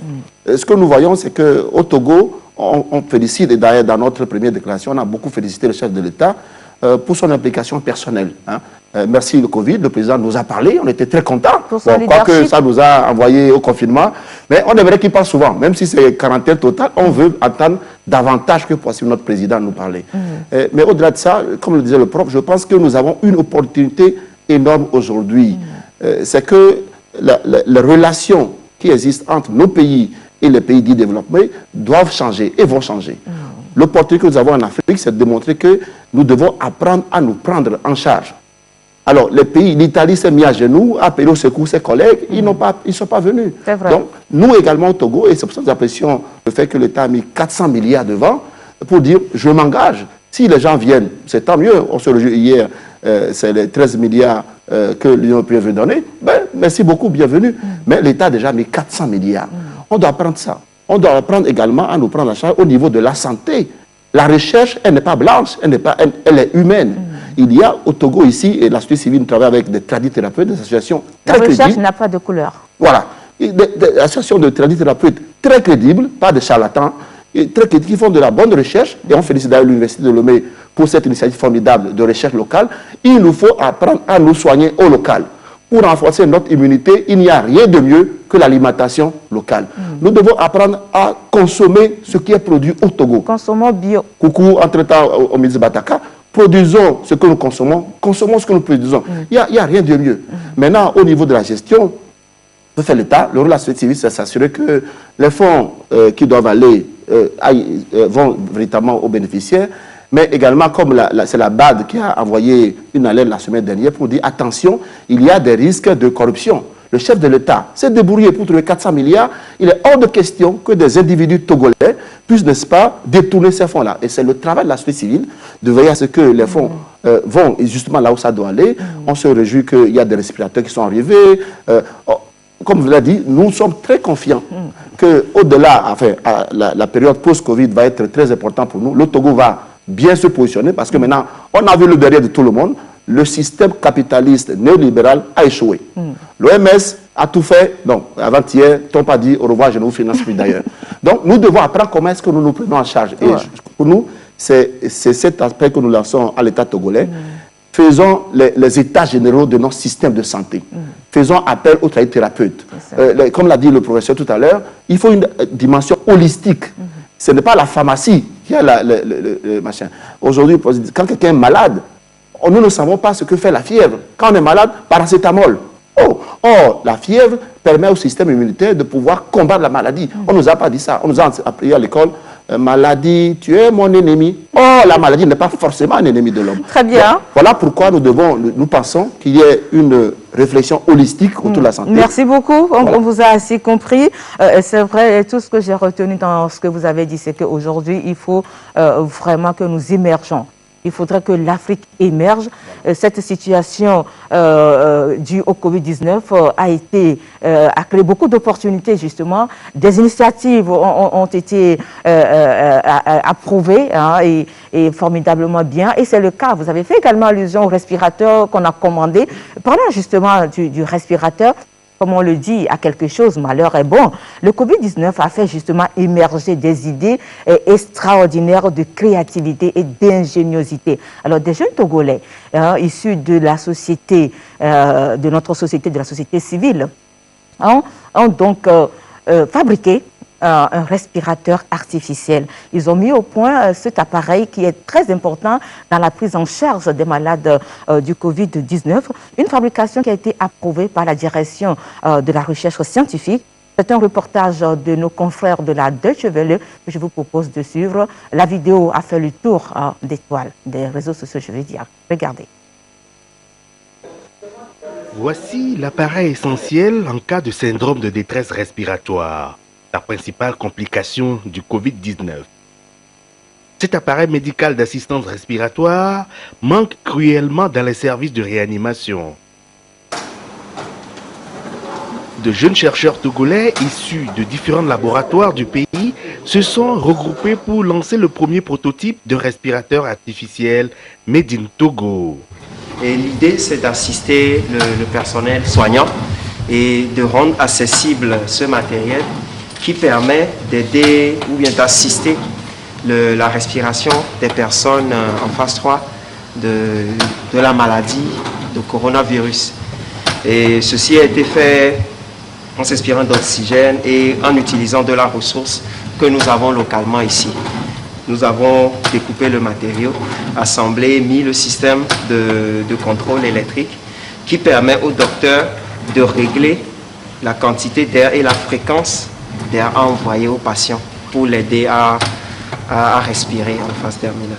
Ce que nous voyons, c'est qu'au Togo, on félicite, et d'ailleurs, dans notre première déclaration, on a beaucoup félicité le chef de l'État pour son implication personnelle. Merci le Covid, le président nous a parlé, on était très contents. Quoique ça nous a envoyé au confinement, mais on aimerait qu'il parle souvent, même si c'est quarantaine totale, on veut entendre davantage que possible notre président nous parler. Mais au-delà de ça, comme le disait le prof, je pense que nous avons une opportunité énorme aujourd'hui. C'est que les relations qui existent entre nos pays et les pays dits développés doivent changer et vont changer. L'opportunité que nous avons en Afrique, c'est de démontrer que nous devons apprendre à nous prendre en charge. Alors, les pays, l'Italie s'est mis à genoux, a payé au secours ses collègues, ils ne sont pas venus. Donc, nous également au Togo, et c'est pour ça que nous apprécions le fait que l'État a mis 400 milliards devant, pour dire, je m'engage. Si les gens viennent, c'est tant mieux. On se réjouit hier, c'est les 13 milliards que l'Union européenne veut donner. Ben, merci beaucoup, bienvenue. Mais l'État a déjà mis 400 milliards. On doit apprendre ça. On doit apprendre également à nous prendre en charge au niveau de la santé. La recherche, elle n'est pas blanche, elle est humaine. Il y a au Togo ici, et la société civile travaille avec des tradithérapeutes, des associations très crédibles. La recherche n'a pas de couleur. Voilà. Des associations de tradithérapeutes très crédibles, pas de charlatans, très crédibles, qui font de la bonne recherche. Et on félicite d'ailleurs l'Université de Lomé pour cette initiative formidable de recherche locale. Il nous faut apprendre à nous soigner au local. Pour renforcer notre immunité, il n'y a rien de mieux que l'alimentation locale. Nous devons apprendre à consommer ce qui est produit au Togo. Consommons bio. Coucou, entre-temps, au Midi Bataka. Produisons ce que nous consommons, consommons ce que nous produisons. Il n'y a rien de mieux. Maintenant, au niveau de la gestion, peut faire l'État, le rôle de la société civile, c'est s'assurer que les fonds qui doivent aller vont véritablement aux bénéficiaires, mais également, comme c'est la BAD qui a envoyé une alerte la semaine dernière pour dire attention, il y a des risques de corruption. Le chef de l'État s'est débrouillé pour trouver 400 milliards. Il est hors de question que des individus togolais puissent, n'est-ce pas, détourner ces fonds-là. Et c'est le travail de la société civile de veiller à ce que les fonds vont justement là où ça doit aller. On se réjouit qu'il y a des respirateurs qui sont arrivés. Comme vous l'avez dit, nous sommes très confiants qu'au-delà, enfin, la période post-Covid va être très importante pour nous. Le Togo va bien se positionner parce que maintenant, on a vu le derrière de tout le monde. Le système capitaliste néolibéral a échoué. L'OMS a tout fait. Donc, avant-hier, Tom a dit au revoir, je ne vous finance plus d'ailleurs. Donc, nous devons apprendre comment est-ce que nous nous prenons en charge. Et pour nous, c'est cet aspect que nous lançons à l'État togolais. Faisons les états généraux de notre système de santé. Faisons appel aux thérapeutes. Comme l'a dit le professeur tout à l'heure, il faut une dimension holistique. Ce n'est pas la pharmacie qui a le machin. Aujourd'hui, quand quelqu'un est malade, nous ne savons pas ce que fait la fièvre. Quand on est malade, paracétamol. Or, la fièvre permet au système immunitaire de pouvoir combattre la maladie. On ne nous a pas dit ça. On nous a appris à l'école maladie, tu es mon ennemi. Oh, la maladie n'est pas forcément un ennemi de l'homme. Très bien. Donc, voilà pourquoi nous pensons qu'il y ait une réflexion holistique autour de la santé. Merci beaucoup. On vous a assez compris. C'est vrai, tout ce que j'ai retenu dans ce que vous avez dit, c'est qu'aujourd'hui, il faut vraiment que nous émergeons. Il faudrait que l'Afrique émerge. Cette situation due au Covid-19 a créé beaucoup d'opportunités, justement. Des initiatives ont été approuvées et formidablement bien. Et c'est le cas. Vous avez fait également allusion au respirateur qu'on a commandé. Parlant justement du respirateur, comme on le dit, à quelque chose, malheur est bon. Le Covid-19 a fait justement émerger des idées extraordinaires de créativité et d'ingéniosité. Alors, des jeunes Togolais issus de la société, de notre société, de la société civile, ont donc fabriqué un respirateur artificiel. Ils ont mis au point cet appareil qui est très important dans la prise en charge des malades du Covid-19. Une fabrication qui a été approuvée par la direction de la recherche scientifique. C'est un reportage de nos confrères de la Deutsche Welle que je vous propose de suivre. La vidéo a fait le tour d'étoiles des réseaux sociaux, je veux dire. Regardez. Voici l'appareil essentiel en cas de syndrome de détresse respiratoire, la principale complication du Covid-19. Cet appareil médical d'assistance respiratoire manque cruellement dans les services de réanimation. De jeunes chercheurs togolais issus de différents laboratoires du pays se sont regroupés pour lancer le premier prototype de respirateur artificiel Made in Togo. Et l'idée, c'est d'assister le personnel soignant et de rendre accessible ce matériel qui permet d'aider ou bien d'assister la respiration des personnes en phase 3 de la maladie de coronavirus. Et ceci a été fait en s'inspirant d'oxygène et en utilisant de la ressource que nous avons localement ici. Nous avons découpé le matériau, assemblé, mis le système de contrôle électrique qui permet au docteur de régler la quantité d'air et la fréquence d'air à envoyer au patient pour l'aider à respirer en phase terminale.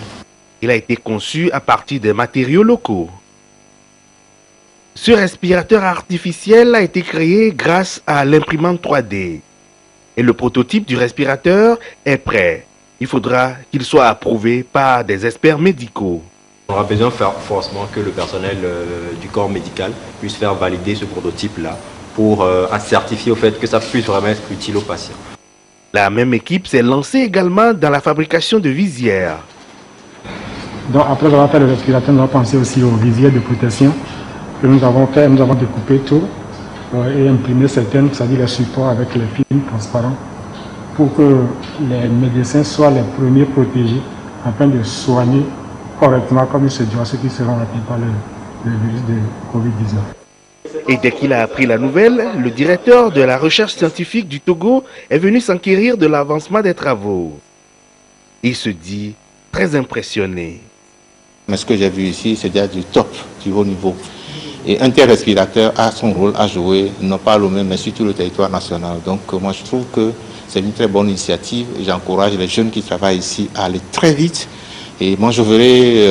Il a été conçu à partir des matériaux locaux. Ce respirateur artificiel a été créé grâce à l'imprimante 3D. Et le prototype du respirateur est prêt. Il faudra qu'il soit approuvé par des experts médicaux. On aura besoin forcément que le personnel du corps médical puisse faire valider ce prototype-là pour certifier au fait que ça puisse vraiment être utile aux patients. La même équipe s'est lancée également dans la fabrication de visières. Donc après avoir fait le respirateur, nous avons pensé aussi aux visières de protection que nous avons fait. Nous avons découpé tout et imprimé certaines, c'est-à-dire les supports avec les films transparents pour que les médecins soient les premiers protégés afin de soigner correctement comme il se doit ceux qui seront atteints par le virus de Covid-19. Et dès qu'il a appris la nouvelle, le directeur de la recherche scientifique du Togo est venu s'enquérir de l'avancement des travaux. Il se dit très impressionné. Mais ce que j'ai vu ici, c'est déjà du top, du haut niveau. Et un tel respirateur a son rôle à jouer, non pas le même, mais sur tout le territoire national. Donc moi je trouve que c'est une très bonne initiative et j'encourage les jeunes qui travaillent ici à aller très vite. Et moi je verrai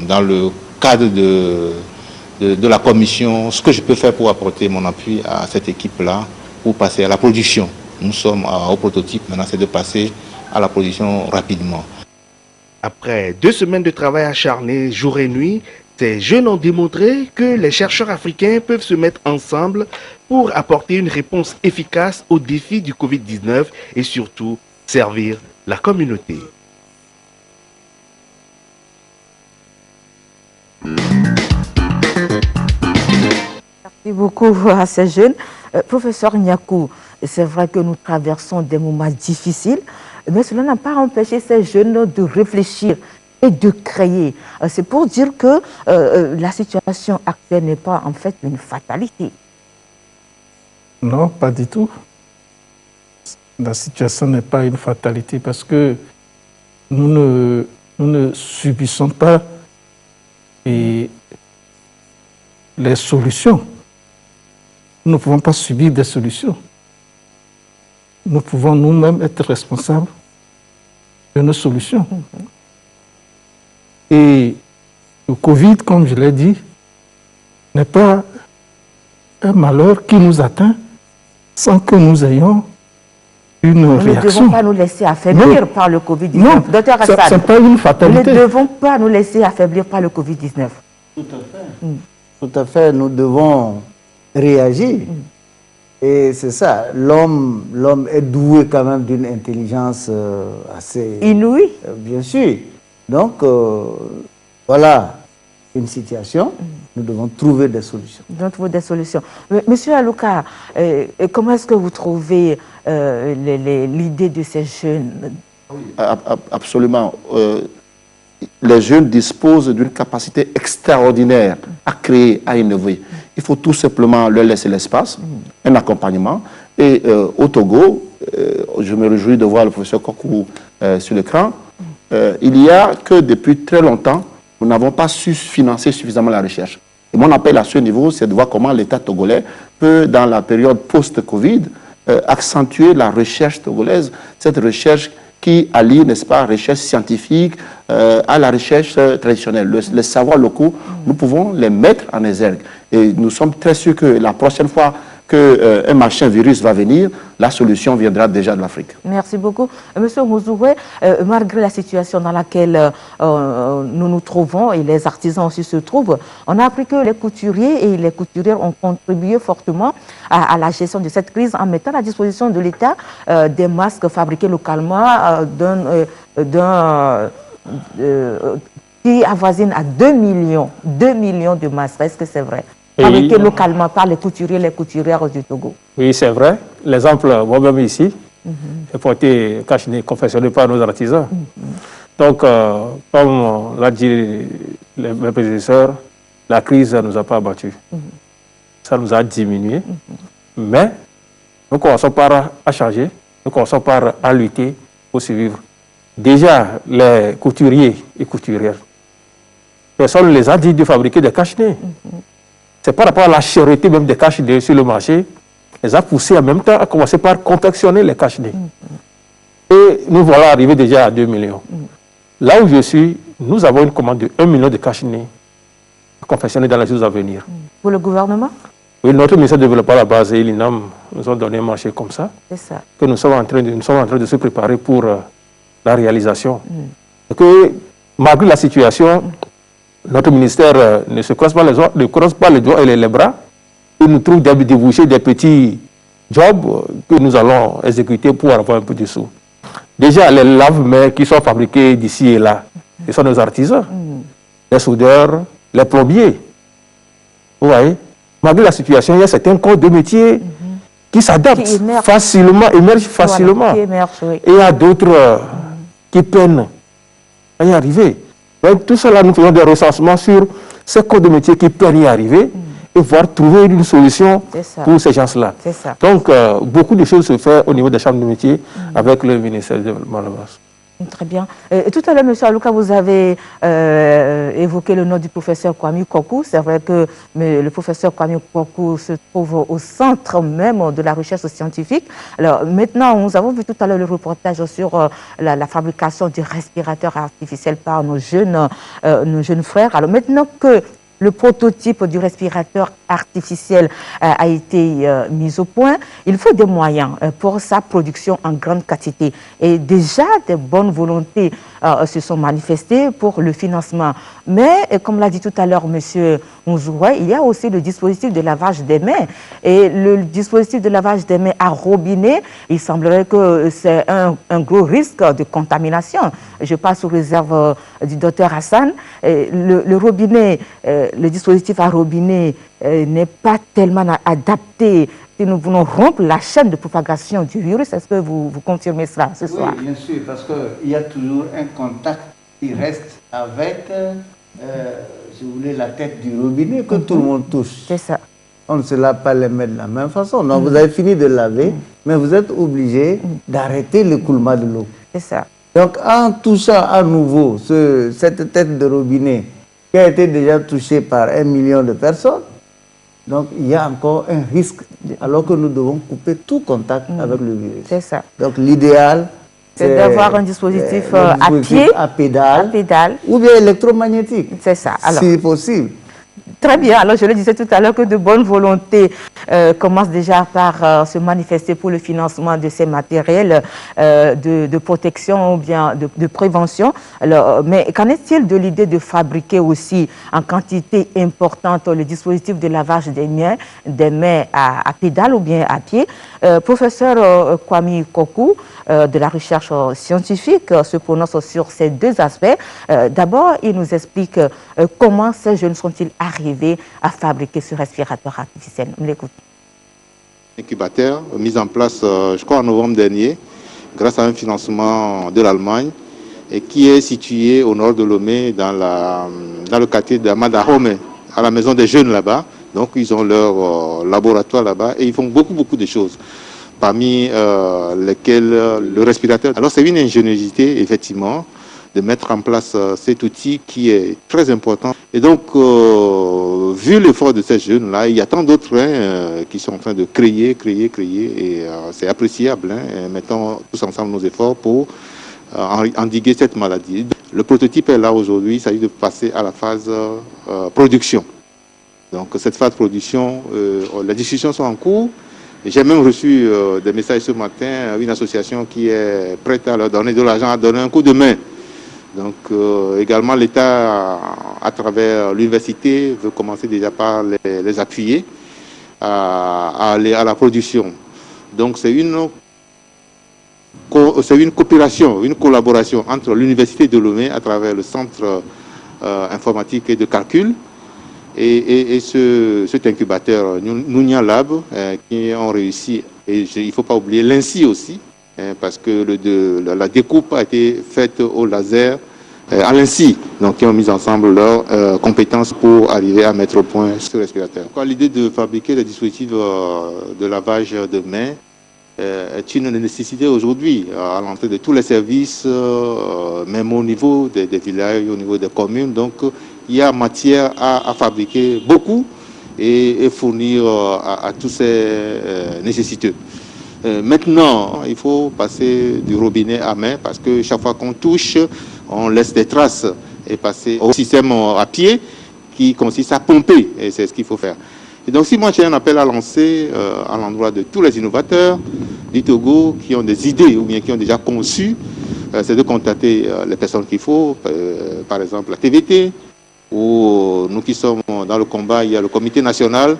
dans le cadre de la commission ce que je peux faire pour apporter mon appui à cette équipe-là pour passer à la production. Nous sommes au prototype, maintenant c'est de passer à la production rapidement. Après 2 semaines de travail acharné jour et nuit, ces jeunes ont démontré que les chercheurs africains peuvent se mettre ensemble pour apporter une réponse efficace aux défis du Covid-19 et surtout servir la communauté. Merci beaucoup à ces jeunes. Professeur Nyakou, c'est vrai que nous traversons des moments difficiles, mais cela n'a pas empêché ces jeunes de réfléchir et de créer. C'est pour dire que la situation actuelle n'est pas en fait une fatalité. Non, pas du tout. La situation n'est pas une fatalité parce que nous ne subissons pas les solutions. Nous ne pouvons pas subir des solutions. Nous pouvons nous-mêmes être responsables de nos solutions. Et le Covid, comme je l'ai dit, n'est pas un malheur qui nous atteint sans que nous ayons une réaction. Nous ne devons pas nous laisser affaiblir par le Covid-19. Non, Docteur Hassan, ce n'est pas une fatalité. nous ne devons pas nous laisser affaiblir par le Covid-19. Tout à fait. Tout à fait, nous devons réagir. Et c'est ça, l'homme est doué quand même d'une intelligence assez... inouïe. Bien sûr. Donc, voilà une situation, nous devons trouver des solutions. Nous devons trouver des solutions. Monsieur Alouka, comment est-ce que vous trouvez l'idée de ces jeunes? Absolument. Les jeunes disposent d'une capacité extraordinaire à créer, à innover. Il faut tout simplement leur laisser l'espace, un accompagnement. Et au Togo, je me réjouis de voir le professeur Kokou sur l'écran, il y a que depuis très longtemps, nous n'avons pas su financer suffisamment la recherche. Et mon appel à ce niveau, c'est de voir comment l'État togolais peut, dans la période post-Covid, accentuer la recherche togolaise, cette recherche qui allie, n'est-ce pas, recherche scientifique à la recherche traditionnelle. Les savoirs locaux, nous pouvons les mettre en exergue. Et nous sommes très sûrs que la prochaine fois qu'un machin virus va venir, la solution viendra déjà de l'Afrique. Merci beaucoup. Monsieur Mouzoué, malgré la situation dans laquelle nous nous trouvons et les artisans aussi se trouvent, on a appris que les couturiers et les couturières ont contribué fortement à la gestion de cette crise en mettant à disposition de l'État des masques fabriqués localement qui avoisinent à 2 millions de masques. Est-ce que c'est vrai? Fabriqués localement par les couturiers et les couturières du Togo. Oui, c'est vrai. L'exemple, moi-même ici, est porté, cache-nez, confectionné par nos artisans. Donc, comme l'a dit mes prédécesseurs, la crise ne nous a pas abattus. Ça nous a diminué. Mais nous commençons par à changer, nous commençons par à lutter pour survivre. Déjà, les couturiers et couturières, personne ne les a dit de fabriquer des cache-nez. C'est par rapport à la cherté même des cache-nez sur le marché, les a poussés en même temps à commencer par confectionner les cache-nez. Et nous voilà arrivés déjà à 2 millions. Là où je suis, nous avons une commande de 1 million de cache-nez confectionnés dans les jours à venir. Pour le gouvernement? Oui, notre ministère de Développement à la base et l'INAM nous ont donné un marché comme ça. C'est ça. Que nous sommes en train de se préparer pour la réalisation. Et que malgré la situation, notre ministère ne se croise pas les doigts et les bras. Il nous trouve des débouchés, des petits jobs que nous allons exécuter pour avoir un peu de sous. Déjà, les lave-mains qui sont fabriqués d'ici et là, ce sont nos artisans, les soudeurs, les plombiers. Vous voyez, malgré la situation, il y a certains corps de métier qui s'adaptent facilement, émergent facilement. Voilà, et il y a d'autres qui peinent à y arriver. Donc, tout cela, nous faisons des recensements sur ces corps de métier qui peinent à y arriver et voir trouver une solution pour ces gens-là. Donc, beaucoup de choses se font au niveau des chambres de métier avec le ministère du Développement de la base. Très bien. Et tout à l'heure, M. Alouka, vous avez évoqué le nom du professeur Kwame Kokou. C'est vrai que le professeur Kwame Kokou se trouve au centre même de la recherche scientifique. Alors maintenant, nous avons vu tout à l'heure le reportage sur la fabrication du respirateur artificiel par nos jeunes frères. Alors maintenant que le prototype du respirateur artificiel a été mis au point, il faut des moyens pour sa production en grande quantité. Et déjà, des bonnes volontés se sont manifestées pour le financement. Mais, comme l'a dit tout à l'heure M. Mouzoué, il y a aussi le dispositif de lavage des mains. Et le dispositif de lavage des mains à robinet, il semblerait que c'est un gros risque de contamination. Je passe sous réserve du docteur Hassan. Le robinet, le dispositif à robinet n'est pas tellement adapté si nous voulons rompre la chaîne de propagation du virus. Est-ce que vous confirmez cela ce soir? Oui, bien sûr, parce qu'il y a toujours un contact qui reste avec, si vous voulez, la tête du robinet que tout le monde touche. C'est ça. On ne se lave pas les mains de la même façon. Non, vous avez fini de laver, mais vous êtes obligé d'arrêter le coulement de l'eau. C'est ça. Donc, en touchant à nouveau cette tête de robinet qui a été déjà touchée par 1 million de personnes, donc il y a encore un risque, alors que nous devons couper tout contact avec le virus. C'est ça. Donc, l'idéal, C'est d'avoir un dispositif à pied, à pédale, ou bien électromagnétique. C'est ça. Alors, si possible. Très bien. Alors, je le disais tout à l'heure que de bonnes volontés commencent déjà par se manifester pour le financement de ces matériels de protection ou bien de prévention. Alors, mais qu'en est-il de l'idée de fabriquer aussi en quantité importante le dispositif de lavage des mains à pédale ou bien à pied? Professeur Kwame Kokou de la recherche scientifique se prononce sur ces deux aspects. D'abord, il nous explique comment ces jeunes sont-ils arrivés à fabriquer ce respirateur artificiel. On l'écoute. Incubateur mis en place, je crois, en novembre dernier, grâce à un financement de l'Allemagne, et qui est situé au nord de Lomé, dans le quartier d'Amadahome, à la maison des jeunes là-bas. Donc, ils ont leur laboratoire là-bas et ils font beaucoup de choses, parmi lesquelles le respirateur. Alors, c'est une ingéniosité, effectivement, de mettre en place cet outil qui est très important. Et donc, vu l'effort de ces jeunes-là, il y a tant d'autres qui sont en train de créer, et c'est appréciable. Mettons tous ensemble nos efforts pour endiguer cette maladie. Le prototype est là aujourd'hui, il s'agit de passer à la phase production. Donc, cette phase production, les discussions sont en cours. J'ai même reçu des messages ce matin, une association qui est prête à leur donner de l'argent, à donner un coup de main. Donc également l'État, à travers l'université, veut commencer déjà par les appuyer à aller à la production. Donc c'est une coopération, une collaboration entre l'université de Lomé à travers le centre informatique et de calcul et cet incubateur Nounia Lab qui ont réussi, et il ne faut pas oublier l'INSI aussi, parce que la découpe a été faite au laser à l'INSI, donc qui ont mis ensemble leurs compétences pour arriver à mettre au point ce respirateur. L'idée de fabriquer des dispositifs de lavage de mains est une nécessité aujourd'hui à l'entrée de tous les services, même au niveau des villages, au niveau des communes. Donc il y a matière à fabriquer beaucoup et fournir à tous ces nécessiteux. Maintenant, il faut passer du robinet à main parce que chaque fois qu'on touche, on laisse des traces et passer au système à pied qui consiste à pomper, et c'est ce qu'il faut faire. Et donc, si moi j'ai un appel à lancer à l'endroit de tous les innovateurs du Togo qui ont des idées ou bien qui ont déjà conçu, c'est de contacter les personnes qu'il faut, par exemple la TVT, ou nous qui sommes dans le combat, il y a le comité national,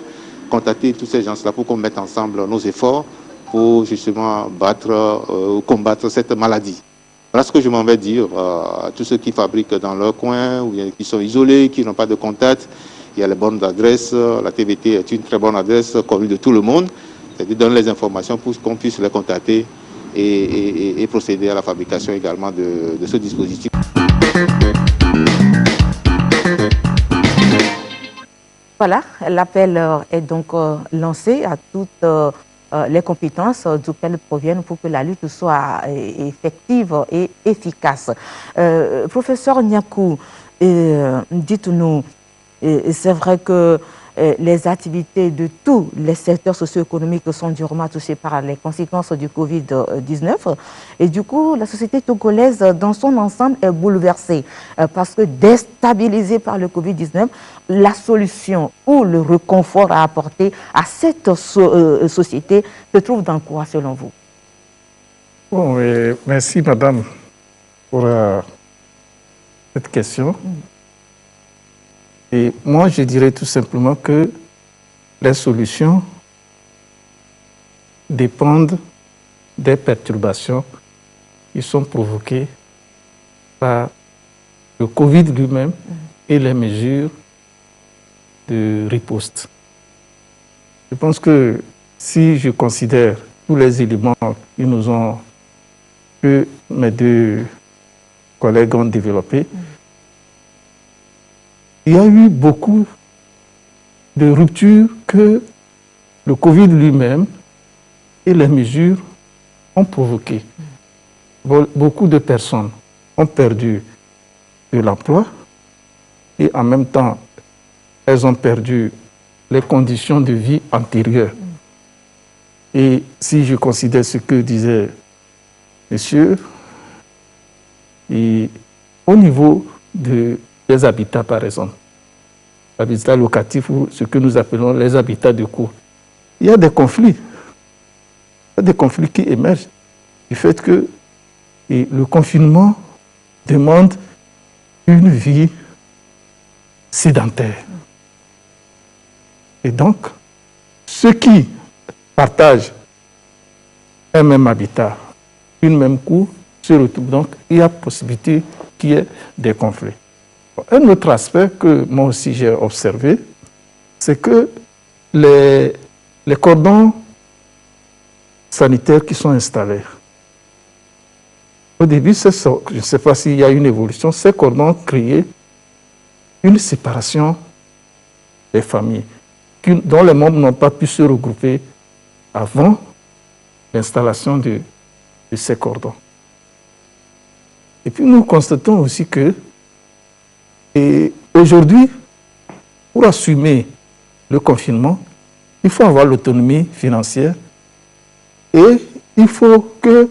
contacter tous ces gens-là pour qu'on mette ensemble nos efforts pour justement combattre cette maladie. Voilà ce que je m'en vais dire à tous ceux qui fabriquent dans leur coin ou qui sont isolés, qui n'ont pas de contact. Il y a les bonnes adresses. La TVT est une très bonne adresse connue de tout le monde. C'est de donner les informations pour qu'on puisse les contacter et procéder à la fabrication également de ce dispositif. Voilà, l'appel est donc lancé à toutes les compétences duquel proviennent pour que la lutte soit effective et efficace. Professeur Niakou, dites-nous, c'est vrai que les activités de tous les secteurs socio-économiques sont durement touchées par les conséquences du Covid-19. Et du coup, la société togolaise dans son ensemble est bouleversée parce que déstabilisée par le Covid-19, la solution ou le réconfort à apporter à cette société se trouve dans quoi selon vous? Bon, merci madame pour cette question. Et moi, je dirais tout simplement que les solutions dépendent des perturbations qui sont provoquées par le Covid lui-même et les mesures de riposte. Je pense que si je considère tous les éléments que mes deux collègues ont développés, il y a eu beaucoup de ruptures que le Covid lui-même et les mesures ont provoquées. Beaucoup de personnes ont perdu de l'emploi et en même temps, elles ont perdu les conditions de vie antérieures. Et si je considère ce que disait monsieur Et au niveau des habitats, par exemple, l'habitat locatif ou ce que nous appelons les habitats de cour, il y a des conflits. Il y a des conflits qui émergent du fait que le confinement demande une vie sédentaire. Et donc, ceux qui partagent un même habitat, une même cour, se retrouvent. Donc, il y a possibilité qu'il y ait des conflits. Un autre aspect que moi aussi j'ai observé, c'est que les cordons sanitaires qui sont installés, au début, je ne sais pas s'il y a une évolution, ces cordons créaient une séparation des familles, dont les membres n'ont pas pu se regrouper avant l'installation de ces cordons. Et puis nous constatons aussi que aujourd'hui, pour assumer le confinement, il faut avoir l'autonomie financière et il faut que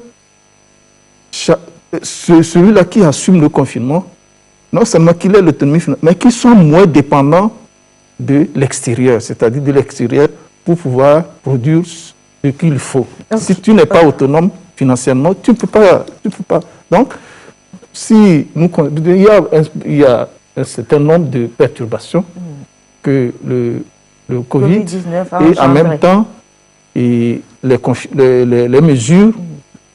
celui-là qui assume le confinement, non seulement qu'il ait l'autonomie financière, mais qu'il soit moins dépendant de l'extérieur, c'est-à-dire de l'extérieur pour pouvoir produire ce qu'il faut. Si tu n'es pas autonome financièrement, tu ne peux pas. Donc, il y a un certain nombre de perturbations que le Covid et en même temps les mesures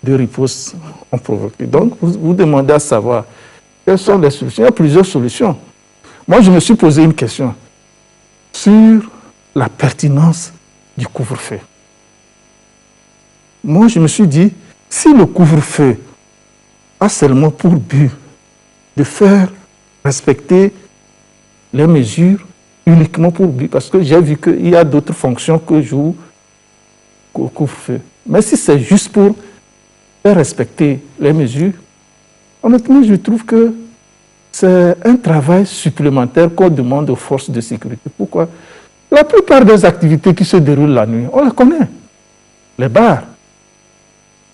de riposte ont provoqué. Donc, vous demandez à savoir quelles sont les solutions. Il y a plusieurs solutions. Moi, je me suis posé une question sur la pertinence du couvre-feu. Moi, je me suis dit, si le couvre-feu a seulement pour but de faire respecter les mesures uniquement pour but, parce que j'ai vu qu'il y a d'autres fonctions que joue au couvre-feu. Mais si c'est juste pour faire respecter les mesures, honnêtement, je trouve que c'est un travail supplémentaire qu'on demande aux forces de sécurité. Pourquoi? La plupart des activités qui se déroulent la nuit, on les connaît. Les bars,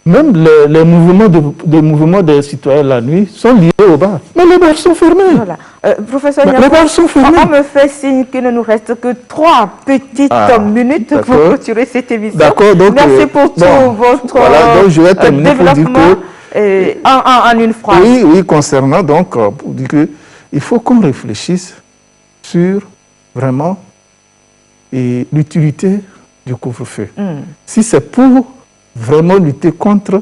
même les mouvements des citoyens la nuit sont liés aux bars. Mais les bars sont fermés. Voilà. Professeur les bars sont fermés. On me fait signe qu'il ne nous reste que 3 petites minutes pour clôturer cette émission. D'accord. Donc, merci pour tout votre donc je vais terminer développement pour dire en une phrase. Oui, concernant donc, pour dire qu'il faut qu'on réfléchisse sur vraiment l'utilité du couvre-feu. Si c'est pour vraiment lutter contre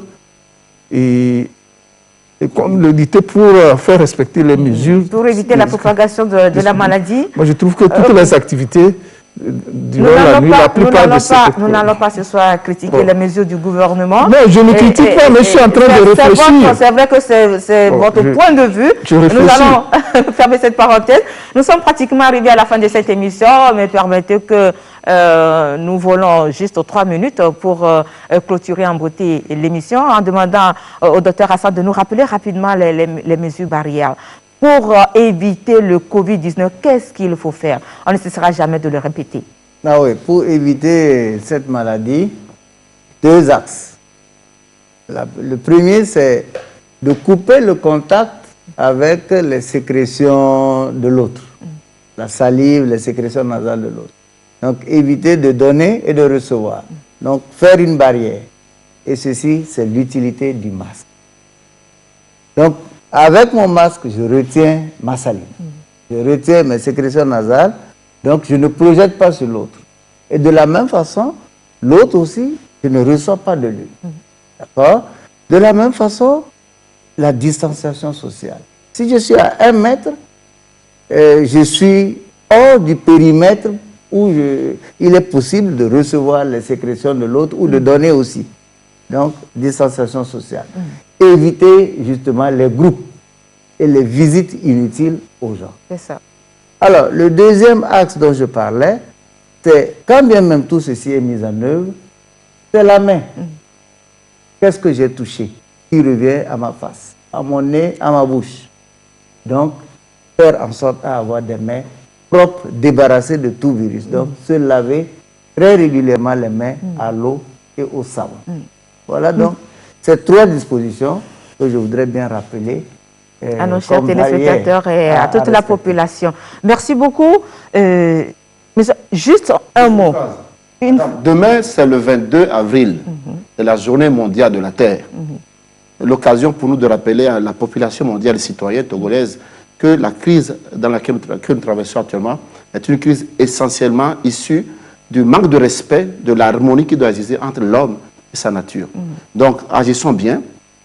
lutter pour faire respecter les mesures. Pour éviter la propagation de la maladie. Moi, je trouve que toutes les activités durant la nuit, la plupart de ces... Nous n'allons pas ce soir critiquer les mesures du gouvernement. Non, je ne critique pas, mais je suis en train de réfléchir. C'est vrai que c'est votre point de vue. Nous allons fermer cette parenthèse. Nous sommes pratiquement arrivés à la fin de cette émission, mais permettez que nous volons juste 3 minutes pour clôturer en beauté l'émission en demandant au docteur Assad de nous rappeler rapidement les mesures barrières. Pour éviter le Covid-19, qu'est-ce qu'il faut faire? On ne cessera jamais de le répéter. Ah oui, pour éviter cette maladie, 2 axes. Le premier, c'est de couper le contact avec les sécrétions de l'autre. La salive, les sécrétions nasales de l'autre. Donc, éviter de donner et de recevoir. Donc, faire une barrière. Et ceci, c'est l'utilité du masque. Donc, avec mon masque, je retiens ma salive. Je retiens mes sécrétions nasales. Donc, je ne projette pas sur l'autre. Et de la même façon, l'autre aussi, je ne reçois pas de lui. D'accord? De la même façon, la distanciation sociale. Si je suis à 1 mètre, je suis hors du périmètre où il est possible de recevoir les sécrétions de l'autre ou de donner aussi. Donc, distanciation sociale. Éviter justement les groupes et les visites inutiles aux gens. C'est ça. Alors, le deuxième axe dont je parlais, c'est quand bien même tout ceci est mis en œuvre, c'est la main. Qu'est-ce que j'ai touché qui revient à ma face, à mon nez, à ma bouche. Donc, faire en sorte d'avoir des mains propres, débarrassées de tout virus. Donc, se laver très régulièrement les mains à l'eau et au savon. Voilà donc ces 3 dispositions que je voudrais bien rappeler à nos chers téléspectateurs et à toute la population. Merci beaucoup. Mais juste un mot. Demain, c'est le 22 avril, c'est la journée mondiale de la Terre. L'occasion pour nous de rappeler à la population mondiale et citoyenne togolaise que la crise dans laquelle nous traversons actuellement est une crise essentiellement issue du manque de respect de l'harmonie qui doit exister entre l'homme et sa nature. Donc, agissons bien,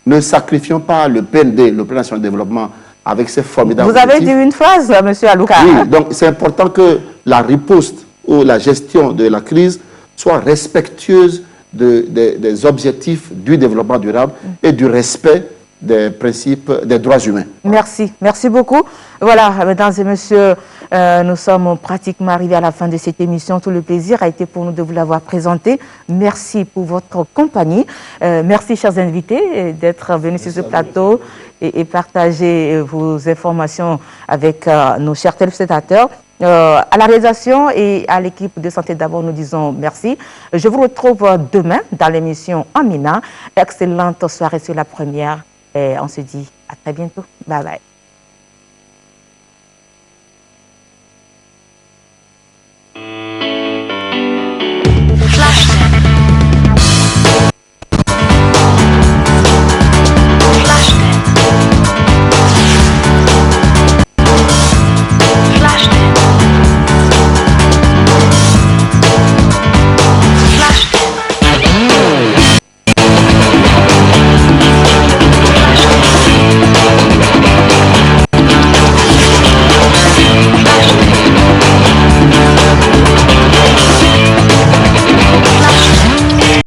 ne sacrifions pas le PND, le Plan national de développement, avec ses formidables Vous avez dit une phrase, M. Alouka. Oui, donc c'est important que la riposte ou la gestion de la crise soit respectueuse des objectifs du développement durable et du respect des principes des droits humains. Merci, merci beaucoup. Voilà, mesdames et messieurs, nous sommes pratiquement arrivés à la fin de cette émission. Tout le plaisir a été pour nous de vous l'avoir présenté. Merci pour votre compagnie. Merci, chers invités, d'être venus sur ce plateau et partager vos informations avec nos chers téléspectateurs. À la réalisation et à l'équipe de Santé d'abord, nous disons merci. Je vous retrouve demain dans l'émission Amina. Excellente soirée sur la première. Et on se dit à très bientôt. Bye bye.